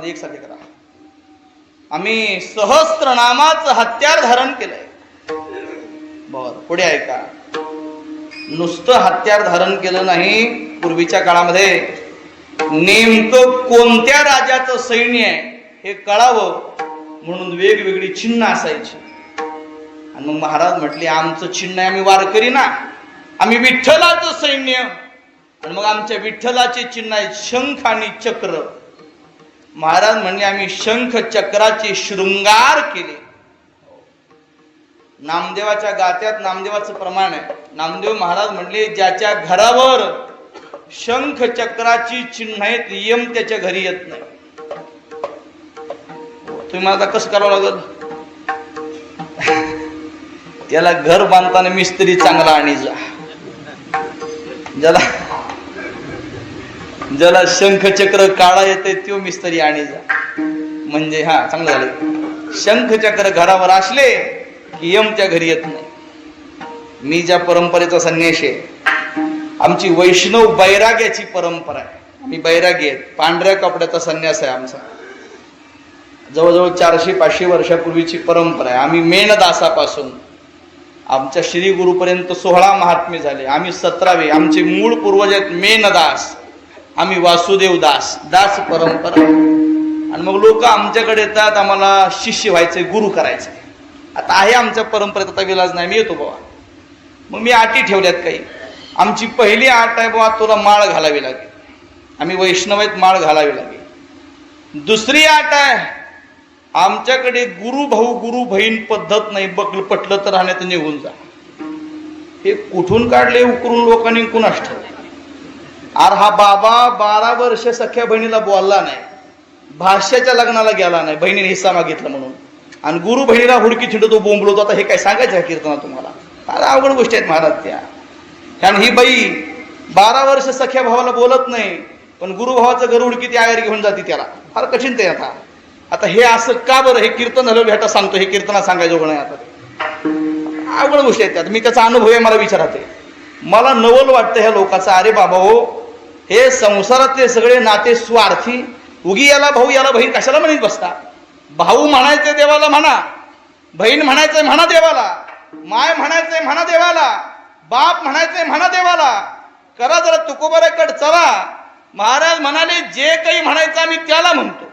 कानामध्ये एकसारखे करा. आम्ही सहस्त्रनामाचं हत्यार धारण केलंय. बर, पुढे ऐका. नुसतं हत्यार धारण केलं नाही, पूर्वीच्या काळामध्ये नेमकं कोणत्या राजाचं सैन्य आहे हे कळावं म्हणून वेगवेगळी चिन्ह असायची. आणि मग महाराज म्हटले, आमचं चिन्ह आहे, आम्ही वारकरी ना, आम्ही विठ्ठलाचं सैन्य. आणि मग आमच्या विठ्ठलाचे चिन्ह आहे शंख आणि चक्र. महाराज म्हणले, आम्ही शंख चक्राचे शृंगार केले. नामदेवाच्या गात्यात नामदेवाचं प्रमाण आहे. नामदेव महाराज म्हणले, ज्याच्या घरावर शंख चक्राची चिन्ह आहेत, यम त्याच्या घरी येत नाही. तुम्ही मला कसं करावं लागल? त्याला घर बांधताना मिस्त्री चांगला आणि जा, ज्याला शंखचक्र काढा येते तो मिस्त्री आणि जा. म्हणजे हा चांगलं झालं. शंखचक्र घरावर असले की यम त्या घरी येत नाही. मी ज्या परंपरेचा संन्यासी आहे, आमची वैष्णव बैराग्याची परंपरा आहे. आम्ही बैरागी आहेत. पांढऱ्या कपड्याचा संन्यास आहे आमचा. जवळजवळ 400-500 वर्षापूर्वीची परंपरा आहे. आम्ही मेणदासापासून आमच्या श्री गुरुपर्यंत 16 महात्मे झाले. आम्ही 17वे. आमचे मूळ पूर्वज आहेत मेणदास, आम्ही वासुदेव दास. दास परंपरा. आणि मग लोक आमच्याकडे येतात, आम्हाला शिष्य व्हायचंय, गुरु करायचंय. आता आहे आमच्या परंपरेत, आता विलाज नाही, मी येतो बाबा. मग मी अटी ठेवल्यात काही. आमची पहिली अट आहे, बाबा तुला माळ घालावी लागेल. आम्ही वैष्णव आहेत, माळ घालावी लागेल. दुसरी अट आहे, आमच्याकडे गुरु भाऊ गुरु बहीण पद्धत नाही, बकल पटलं तर राहण्यात निघून जा. हे कुठून काढले उकरून लोकांनी, कुणास ठेवले. अरे हा बाबा 12 वर्ष सख्या बहिणीला बोलला नाही, भाष्याच्या लग्नाला गेला नाही, बहिणीने हिस्सा मागितला म्हणून, आणि गुरु बहिणीला हुडकी छिंडतो, बोंबलतो. आता हे काय सांगायचं आहे कीर्तना तुम्हाला? फार अवघड गोष्टी आहेत महाराज त्या. आणि ही बाई 12 वर्ष सख्या भावाला बोलत नाही, पण गुरुभावाचं घर उडकी ती आयर घेऊन जाते त्याला. फार कठीण ते. आता हे असं का बरं? हे कीर्तन झालं भेटा सांगतो, हे कीर्तना सांगायचं नाही. आता अवघड गोष्टी आहेत त्यात. मी त्याचा अनुभव आहे, मला विचारते. मला नवल वाटतं ह्या लोकांचं. अरे बाबा हो, हे संसारातले सगळे नाते स्वार्थी. उगी याला भाऊ याला बहीण कशाला म्हणत बसता? भाऊ म्हणायचे देवाला म्हणा, बहीण म्हणायचंय म्हणा देवाला, माय म्हणायचंय म्हणा देवाला, बाप म्हणायचंय म्हणा देवाला. करा जरा तुकोबाराकडे चला. महाराज म्हणाले, जे काही म्हणायचं आम्ही त्याला म्हणतो.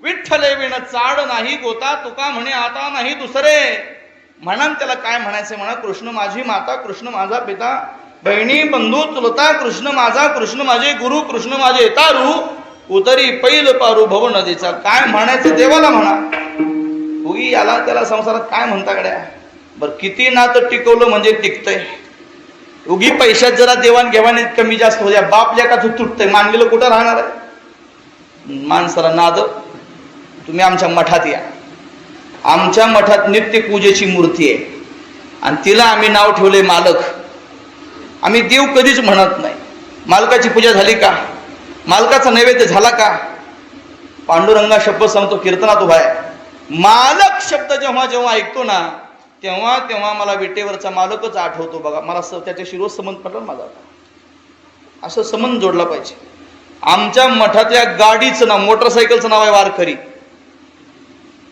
विठ्ठले विण चाड नाही गोता, तुका म्हणे आता नाही दुसरे. म्हणा त्याला काय म्हणायचं म्हणा. कृष्ण माझी माता, कृष्ण माझा पिता, बहिणी बंधू चुलता, कृष्ण माझा, कृष्ण माझे गुरु, कृष्ण माझे तारू, उतरी पैल पारू भव नदीचा. काय म्हणायचं देवाला म्हणा. उगी याला त्याला संसारात काय म्हणता गड्या? बर किती नातं टिकवलं म्हणजे टिकतंय. उगी पैशात जरा देवाणघेवाणीत कमी जास्त हो द्या, बाप लेकाचं तुटतंय, मानलेलं कुठं राहणार आहे? माणसाला नाद. तुम्ही आमच्या मठात या. आमच्या मठात नित्य पूजेची मूर्ती आहे आणि तिला आम्ही नाव ठेवले मालक. आम्ही देव कधीच म्हणत नाही. मालकाची पूजा झाली का? मालकाचा नैवेद्य झाला का? पांडुरंगा शब्द सांगतो कीर्तनात उभा आहे. मालक शब्द जेव्हा जेव्हा ऐकतो ना, तेव्हा तेव्हा मला विटेवरचा मालकच आठवतो. बघा, मला त्याच्याशी रोज संबंध पडला माझा. असं संबंध जोडला पाहिजे. आमच्या मठातल्या गाडीचं नाव, मोटरसायकलचं नाव आहे वारकरी.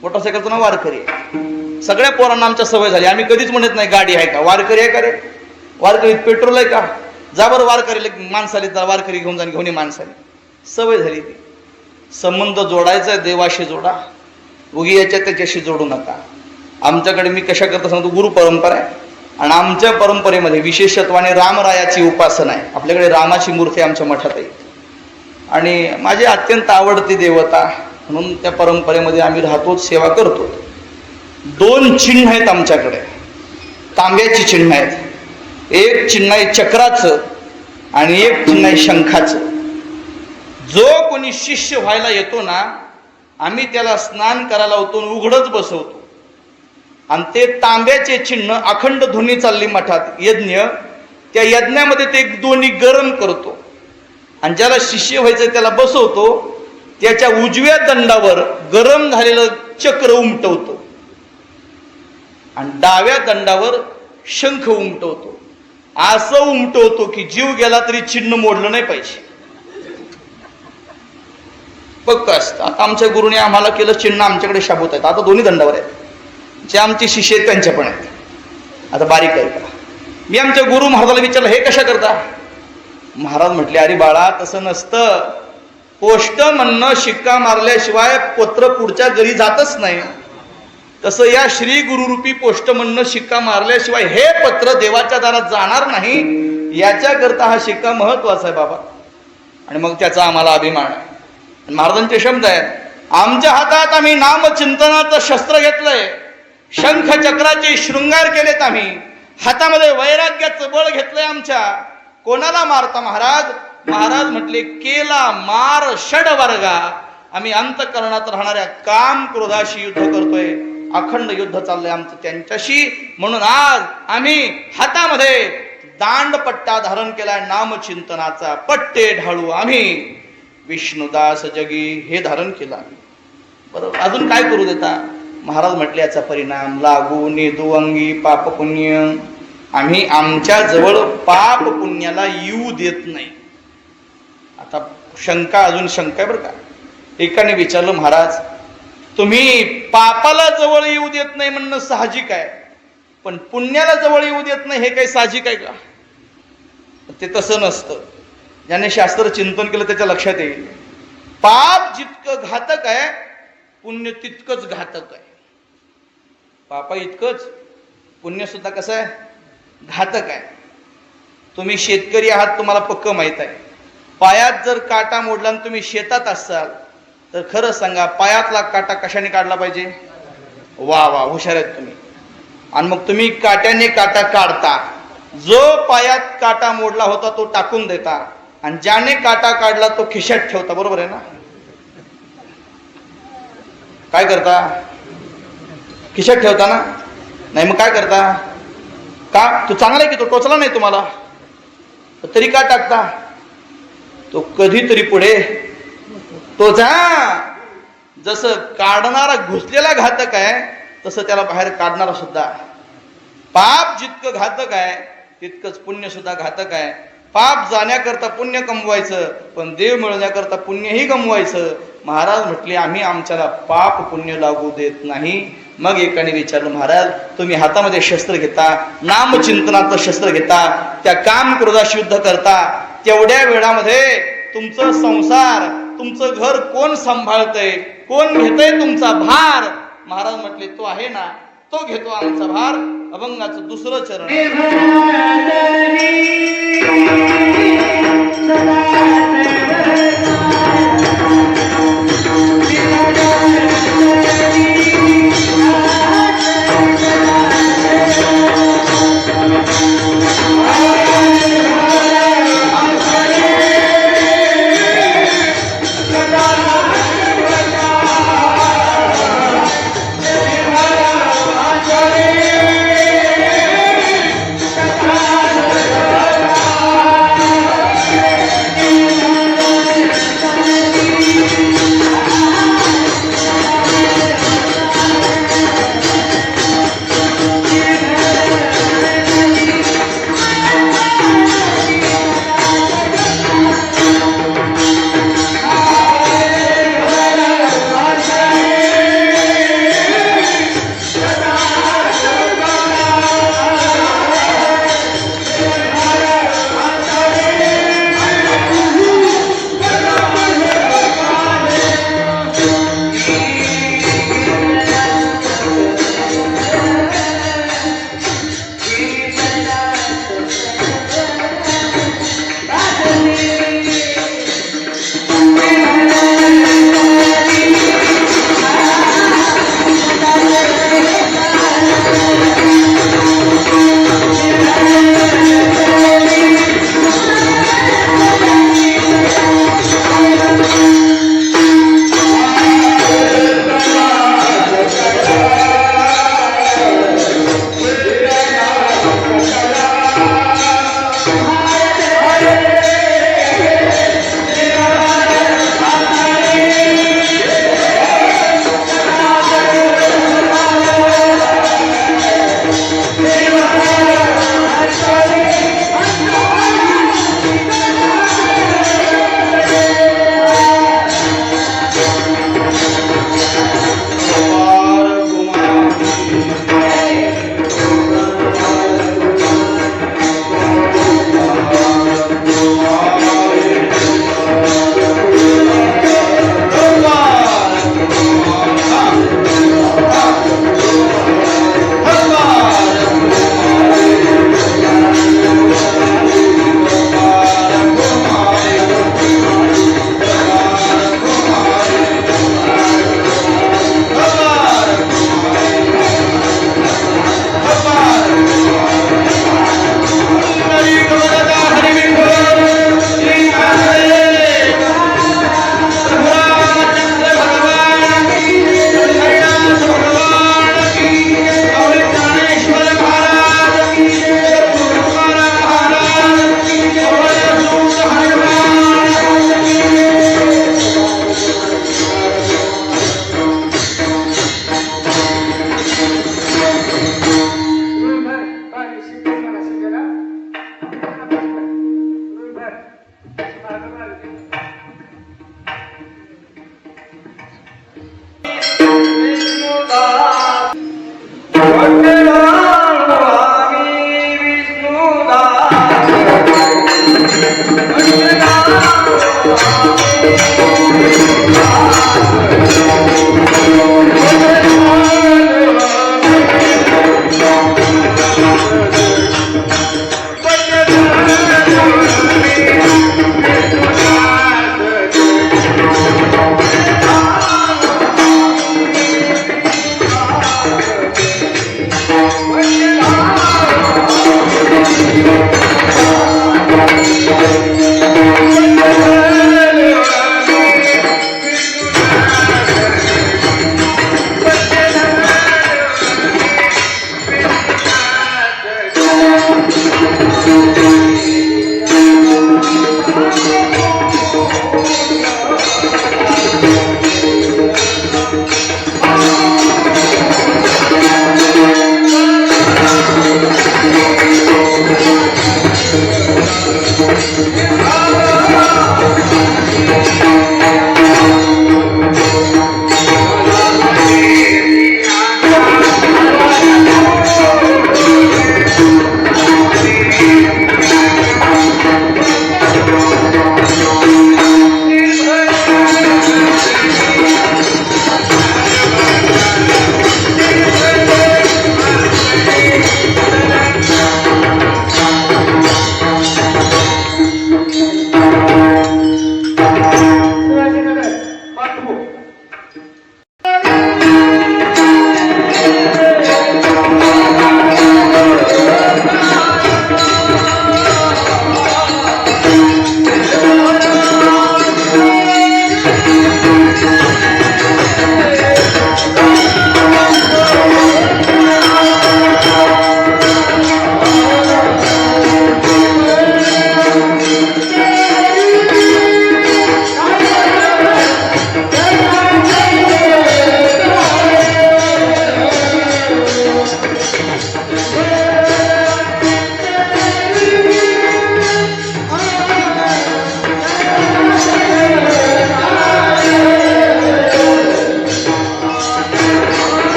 मोटरसायकलचं नाव वारकरी आहे. सगळ्या पोरांना आमच्या सवय झाली. आम्ही कधीच म्हणत नाही गाडी आहे का, वारकरी आहे का रे, वारकरीत पेट्रोल आहे का, जा बरं वारकरी माणसाली, जा वारकरी घेऊन जा, घेऊन ये माणसाली. सवय झाली ती. संबंध जोडायचा आहे देवाशी जोडा, उगी याच्या त्याच्याशी जोडू नका. आमच्याकडे मी कशा करता सांगतो, गुरु परंपरा आहे आणि आमच्या परंपरेमध्ये विशेषत्वाने रामरायाची उपासना आहे. आपल्याकडे रामाची मूर्ती आमच्या मठात आहे आणि माझी अत्यंत आवडती देवता म्हणून त्या परंपरेमध्ये आम्ही राहतो, सेवा करतो. 2 चिन्ह आहेत आमच्याकडे, तांब्याची चिन्ह आहेत. एक चिन्ह आहे चक्राचं आणि एक चिन्ह आहे शंखाचं. जो कोणी शिष्य व्हायला येतो ना, आम्ही त्याला स्नान करायला होतो, उघडच बसवतो आणि ते तांब्याचे चिन्ह अखंड ध्वनी चालली मठात यज्ञ, त्या यज्ञामध्ये ते दोन्ही गरम करतो आणि ज्याला शिष्य व्हायचं त्याला बसवतो, त्याच्या उजव्या दंडावर गरम झालेलं चक्र उमटवतो आणि डाव्या दंडावर शंख उमटवतो. असं उमटवतो की जीव गेला तरी चिन्ह मोडलं नाही पाहिजे. पक्क असतं. आता आमच्या गुरुने आम्हाला केलं, चिन्ह आमच्याकडे शाबूत आहेत. आता दोन्ही दंडावर आहेत. जे आमचे शिष्य आहेत त्यांच्या पण आहेत. आता बारीक आहे का, मी आमच्या गुरु महाराजाला विचारलं, हे कशा करता? महाराज म्हटले, अरे बाळा तसं नसतं. पोस्ट म्हणणं शिक्का मारल्याशिवाय पत्र पुढच्या घरी जातच नाही. तसं या श्री गुरुरूपी पोस्ट म्हणणं शिक्का मारल्याशिवाय हे पत्र देवाच्या दारात जाणार नाही. याच्याकरता हा शिक्का महत्वाचा आहे बाबा. आणि मग त्याचा आम्हाला अभिमान आहे. महाराजांचे शब्द आहेत, आमच्या हातात आम्ही नामचिंतनाचं शस्त्र घेतलंय, शंख चक्राचे शृंगार केलेत, आम्ही हातामध्ये वैराग्याचं बळ घेतलंय. आमच्या कोणाला मारता महाराज? महाराज म्हटले, केला मार षडवर्गा. आम्ही अंतःकरणात राहणाऱ्या काम क्रोधाशी युद्ध करतोय. अखंड युद्ध चाललंय आमचं त्यांच्याशी. म्हणून आज आम्ही हातामध्ये दांडपट्टा धारण केलाय नामचिंतनाचा. पट्टे ढाळू आम्ही विष्णुदास जगी हे धारण केलं आम्ही. बरोबर, अजून काय करू देता? महाराज म्हटले, याचा परिणाम लागू नेदू अंगी पाप पुण्य. आम्ही आमच्या जवळ पाप पुण्याला येऊ देत नाही. आता शंका, अजून शंका आहे बरं का. एकाने विचारलं, महाराज तुम्ही पापाला जवळ येऊ देत नाही म्हणणं साहजिक आहे, पण पुण्याला जवळ येऊ देत नाही हे काही साहजिक आहे का? ते तसं नसतं. ज्याने शास्त्र चिंतन केलं त्याच्या लक्षात येईल, पाप जितकं घातक आहे पुण्य तितकंच घातक आहे. पापा इतकंच पुण्य सुद्धा कसं आहे, घातक आहे. तुम्ही शेतकरी आहात, तुम्हाला पक्क माहित आहे. पायात जर काटा मोडला आणि तुम्ही शेतात असाल तर खरं सांगा, पायातला काटा कशाने काढला पाहिजे? वा वा, हुशार आहेत तुम्ही. आणि मग तुम्ही काट्याने काटा काढता. जो पायात काटा मोडला होता तो टाकून देता आणि ज्याने काटा काढला तो खिशात ठेवता. बरोबर आहे ना? काय करता? खिशात ठेवता ना? नाही मग काय करता? का तो चांगला आहे की तो टोचला नाही तुम्हाला, तरी का टाकता? तो कधीतरी पुढे टोचा. जसं काढणारा घुसलेला घातक आहे तसं त्याला बाहेर काढणारा सुद्धा. पाप जितकं घातक आहे तितकंच पुण्य सुद्धा घातक आहे. पाप जाण्याकरता पुण्य कमवायचं, पण देव मिळवण्याकरता पुण्यही कमवायचं. महाराज म्हटले, आम्ही आमच्याला पाप पुण्य लागू देत नाही. मग एकाने विचारलं, महाराज तुम्ही हातामध्ये शस्त्र घेता, नामचिंतनाचं शस्त्र घेता, त्या काम क्रोधाशी युद्ध करता, तेवढ्या वेळामध्ये तुमचं संसार, तुमचं घर कोण सांभाळतंय, कोण घेतंय तुमचा भार? महाराज म्हटले, तो आहे ना, तो घेतो आमचा भार. अभंगाचं दुसरं चरण.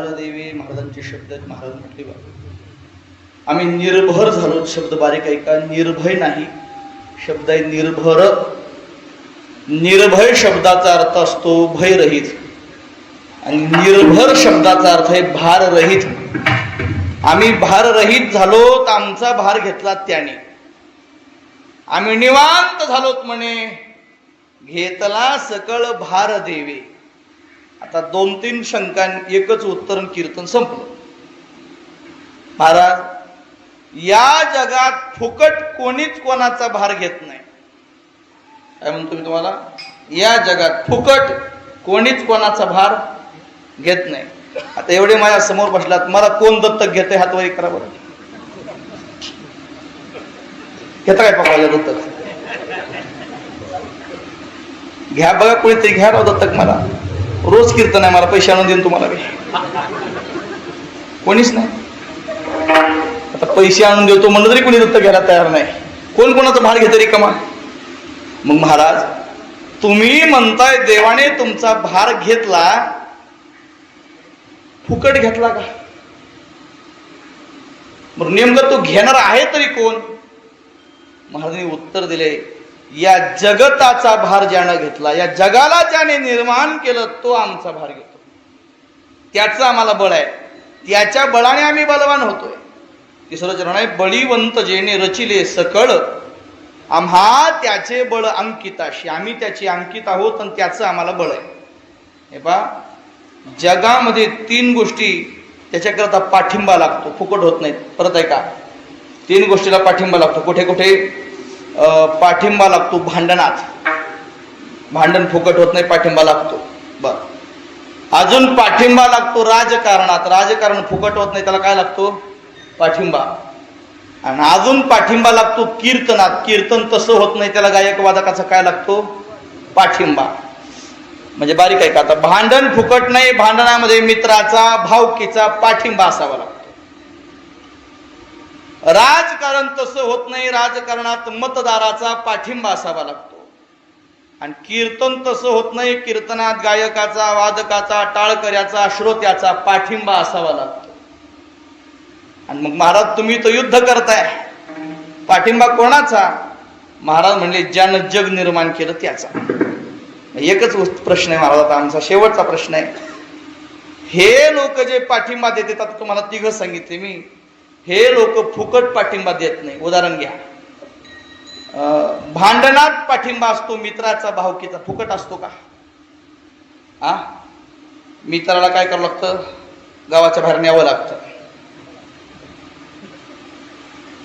भार देवे महाराजांचे शब्द आहेत. महाराज म्हटले बा आम्ही निर्भर झालो. शब्द बारीक आहे का? निर्भय नाही, शब्द आहे निर्भर. निर्भय शब्दाचा अर्थ असतो भयरहित आणि निर्भर शब्दाचा अर्थ आहे भाररहित. आम्ही भाररहित झालो तर आमचा भार घेतला त्याने. आम्ही निवांत झालोत म्हणे, घेतला सकळ भार देवे. आता 2-3 शंका एकच उत्तर कीर्तन संपलं. महाराज या जगात फुकट कोणीच कोणाचा भार घेत नाही. काय म्हणतो मी तुम्हाला? या जगात फुकट कोणीच कोणाचा भार घेत नाही. आता एवढे माझ्या समोर बसलात, मला कोण दत्तक घेते? हातवरी करा बरं. घेता काय पकवायला दत्तक? घ्या बघा, कोणीतरी घ्या राव दत्तक. मला रोज कीर्तन आहे, मला पैसे आणून देईन तुम्हाला मी. कोणीच नाही. आता पैसे आणून देतो म्हणलं तरी कोणी दत्तक घ्यायला तयार नाही. कोण कोणाचा भार घेते रिकामा? मग महाराज तुम्ही म्हणताय देवाने तुमचा भार घेतला, फुकट घेतला का? मग नेमकं तो घेणार आहे तरी कोण? महाराजांनी उत्तर दिले, या जगताचा भार ज्यानं घेतला, या जगाला ज्याने निर्माण केलं तो आमचा भार घेतो. त्याचं आम्हाला बळ आहे, त्याच्या बळाने आम्ही बलवान होतोय. तिसरं चरण आहे, बळीवंत जेणे रचिले सकळ, आम्हा त्याचे बळ अंकिताशी. आम्ही त्याची अंकित आहोत आणि त्याचं आम्हाला बळ आहे. हे पहा, जगामध्ये 3 गोष्टी त्याच्याकरता पाठिंबा लागतो, फुकट होत नाहीत. परत आहे का? 3 गोष्टीला पाठिंबा लागतो. कुठे कुठे पाठिंबा लागतो? भांडणात. भांडण फुकट होत नाही, पाठिंबा लागतो. बर. अजून पाठिंबा लागतो राजकारणात. राजकारण फुकट होत नाही, त्याला काय लागतो? पाठिंबा. आणि अजून पाठिंबा लागतो कीर्तनात. कीर्तन तसं होत नाही, त्याला गायक वादकाचा काय लागतो? पाठिंबा. म्हणजे बारीक आहे का? आता भांडण फुकट नाही, भांडणामध्ये मित्राचा भावकीचा पाठिंबा असावा लागतो. राजकारण तसं होत नाही, राजकारणात मतदाराचा पाठिंबा असावा लागतो. आणि कीर्तन तसं होत नाही, कीर्तनात गायकाचा वादकाचा टाळकऱ्याचा श्रोत्याचा पाठिंबा असावा लागतो. आणि मग महाराज तुम्ही तो युद्ध करताय, पाठिंबा कोणाचा? महाराज म्हणले ज्यानं जग निर्माण केलं त्याचा. एकच प्रश्न आहे महाराज, आता आमचा शेवटचा प्रश्न आहे. हे लोक जे पाठिंबा देतात, आता तुम्हाला 3 सांगितले मी, हे लोक फुकट पाठिंबा देत नाही. उदाहरण घ्या, भांडणात पाठिंबा असतो मित्राचा भावकीचा, फुकट असतो का? मित्राला काय करावं लागतं? गावाच्या बाहेर न्यावं लागतं.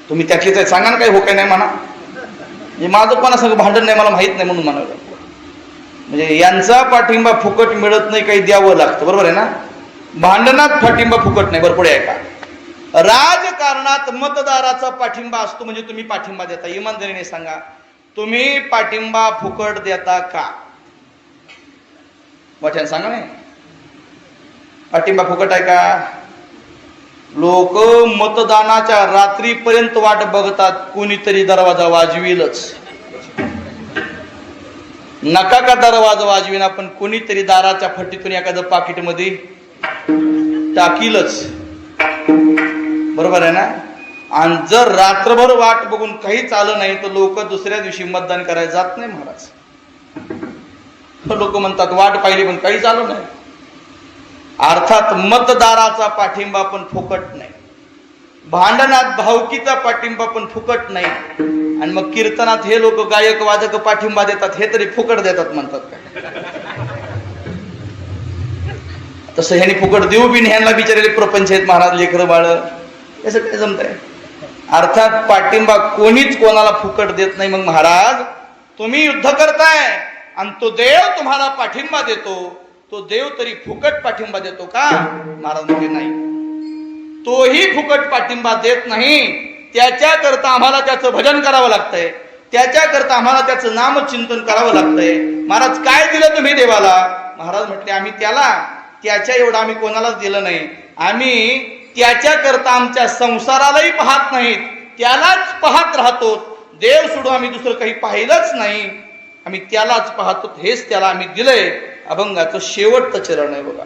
तुम्ही त्यातलीच आहे, सांगा ना काय हो काय नाही म्हणा. म्हणजे माझं कोणा सांग भांडण नाही, मला माहित नाही म्हणून म्हणावं. म्हणजे यांचा पाठिंबा फुकट मिळत नाही, काही द्यावं लागतं. बरोबर आहे ना? भांडणात पाठिंबा फुकट नाही. बरोबर आहे का? राजकारणात मतदाराचा पाठिंबा असतो. म्हणजे तुम्ही पाठिंबा देता. इमानदारीने सांगा, तुम्ही पाठिंबा फुकट देता का? मोठ्याने सांगा. नाही पाठिंबा फुकट आहे का? लोक मतदानाच्या रात्रीपर्यंत वाट बघतात, कोणीतरी दरवाजा वाजविलच. नका का दरवाजा वाजविना, पण कोणीतरी दाराच्या फटीतून एखादं पाकिटमध्ये टाकीलच. बरोबर आहे ना? आणि जर रात्रभर वाट बघून काहीच आलं नाही तर लोक दुसऱ्या दिवशी मतदान करायला जात नाही महाराज. लोक म्हणतात वाट पाहिली पण काहीच आलं नाही. अर्थात मतदाराचा पाठिंबा पण फुकट नाही, भांडणात भावकीचा पाठिंबा पण फुकट नाही. आणि मग कीर्तनात हे लोक गायक वादक पाठिंबा देतात, हे तरी फुकट देतात म्हणतात का? तसं ह्यानी फुकट देऊ बिन ह्यांना बिचारेले प्रपंच आहेत महाराज, लेकरं बाळ, असं काय जमतंय? अर्थात पाठिंबा कोणीच कोणाला फुकट देत नाही. मग महाराज तुम्ही युद्ध करताय आणि तो देव तुम्हाला पाठिंबा देतो, तो देव तरी फुकट पाठिंबा देतो का? महाराज म्हणजे नाही, तोही फुकट पाठिंबा देत नाही. त्याच्याकरता आम्हाला त्याचं भजन करावं लागतंय, त्याच्याकरता आम्हाला त्याचं नामचिंतन करावं लागतंय. महाराज काय दिलं तुम्ही देवाला? महाराज म्हटले आम्ही त्याला, त्याच्या एवढं आम्ही कोणालाच दिलं नाही. आम्ही त्याच्याकरता आमच्या संसारालाही पाहत नाहीत, त्यालाच पाहत राहतो. देव सोडून आम्ही दुसरं काही पाहिलंच नाही, आम्ही त्यालाच पाहतो. हेच त्याला आम्ही दिलंय. अभंगाचं शेवटचं चरण आहे बघा.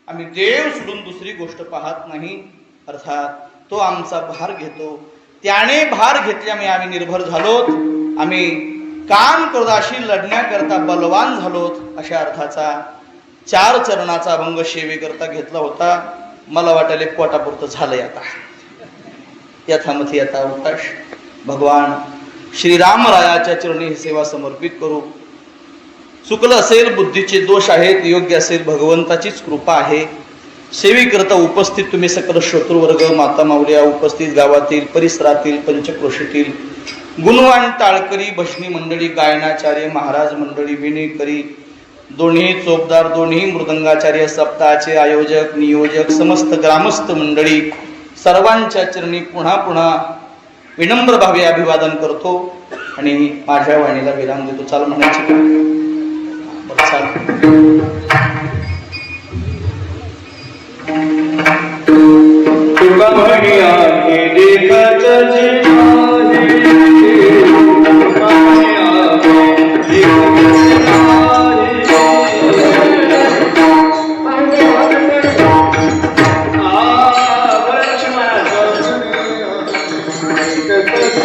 आम्ही देव सोडून दुसरी गोष्ट पाहत नाही. अर्थात तो आमचा भार घेतो, त्याने भार घेतल्यामुळे आम्ही निर्भर झालोत, आम्ही काम क्रोधाशी लढण्याकरता बलवान झालोत. अशा अर्थाचा 4 चरणाचा अभंग सेवेकरता घेतला होता. मला वाटले पोटापुरतं झालंय. आता यथामथी यथा अवकाश भगवान श्रीरामरायाच्या चरणी ही सेवा समर्पित करू. चुकलं असेल, बुद्धीचे दोष आहेत, योग्य असेल भगवंताचीच कृपा आहे. सेवेकरता उपस्थित तुम्ही सकल श्रोतृवर्ग, माता माऊल्या, उपस्थित गावातील परिसरातील पंचक्रोशीतील गुणवान टाळकरी, भजनी मंडळी, गायनाचार्य, महाराज मंडळी, विणेकरी, दोन्ही चोपदार, दोन्ही मृदंगाचार्य, सप्ताहाचे आयोजक, नियोजक, समस्त ग्रामस्थ मंडळी, सर्वांच्या चरणी पुन्हा पुन्हा विनम्र भावे अभिवादन करतो आणि माझ्या वाणीला विराम देतो. चाल म्हणायची चाल. Thank you.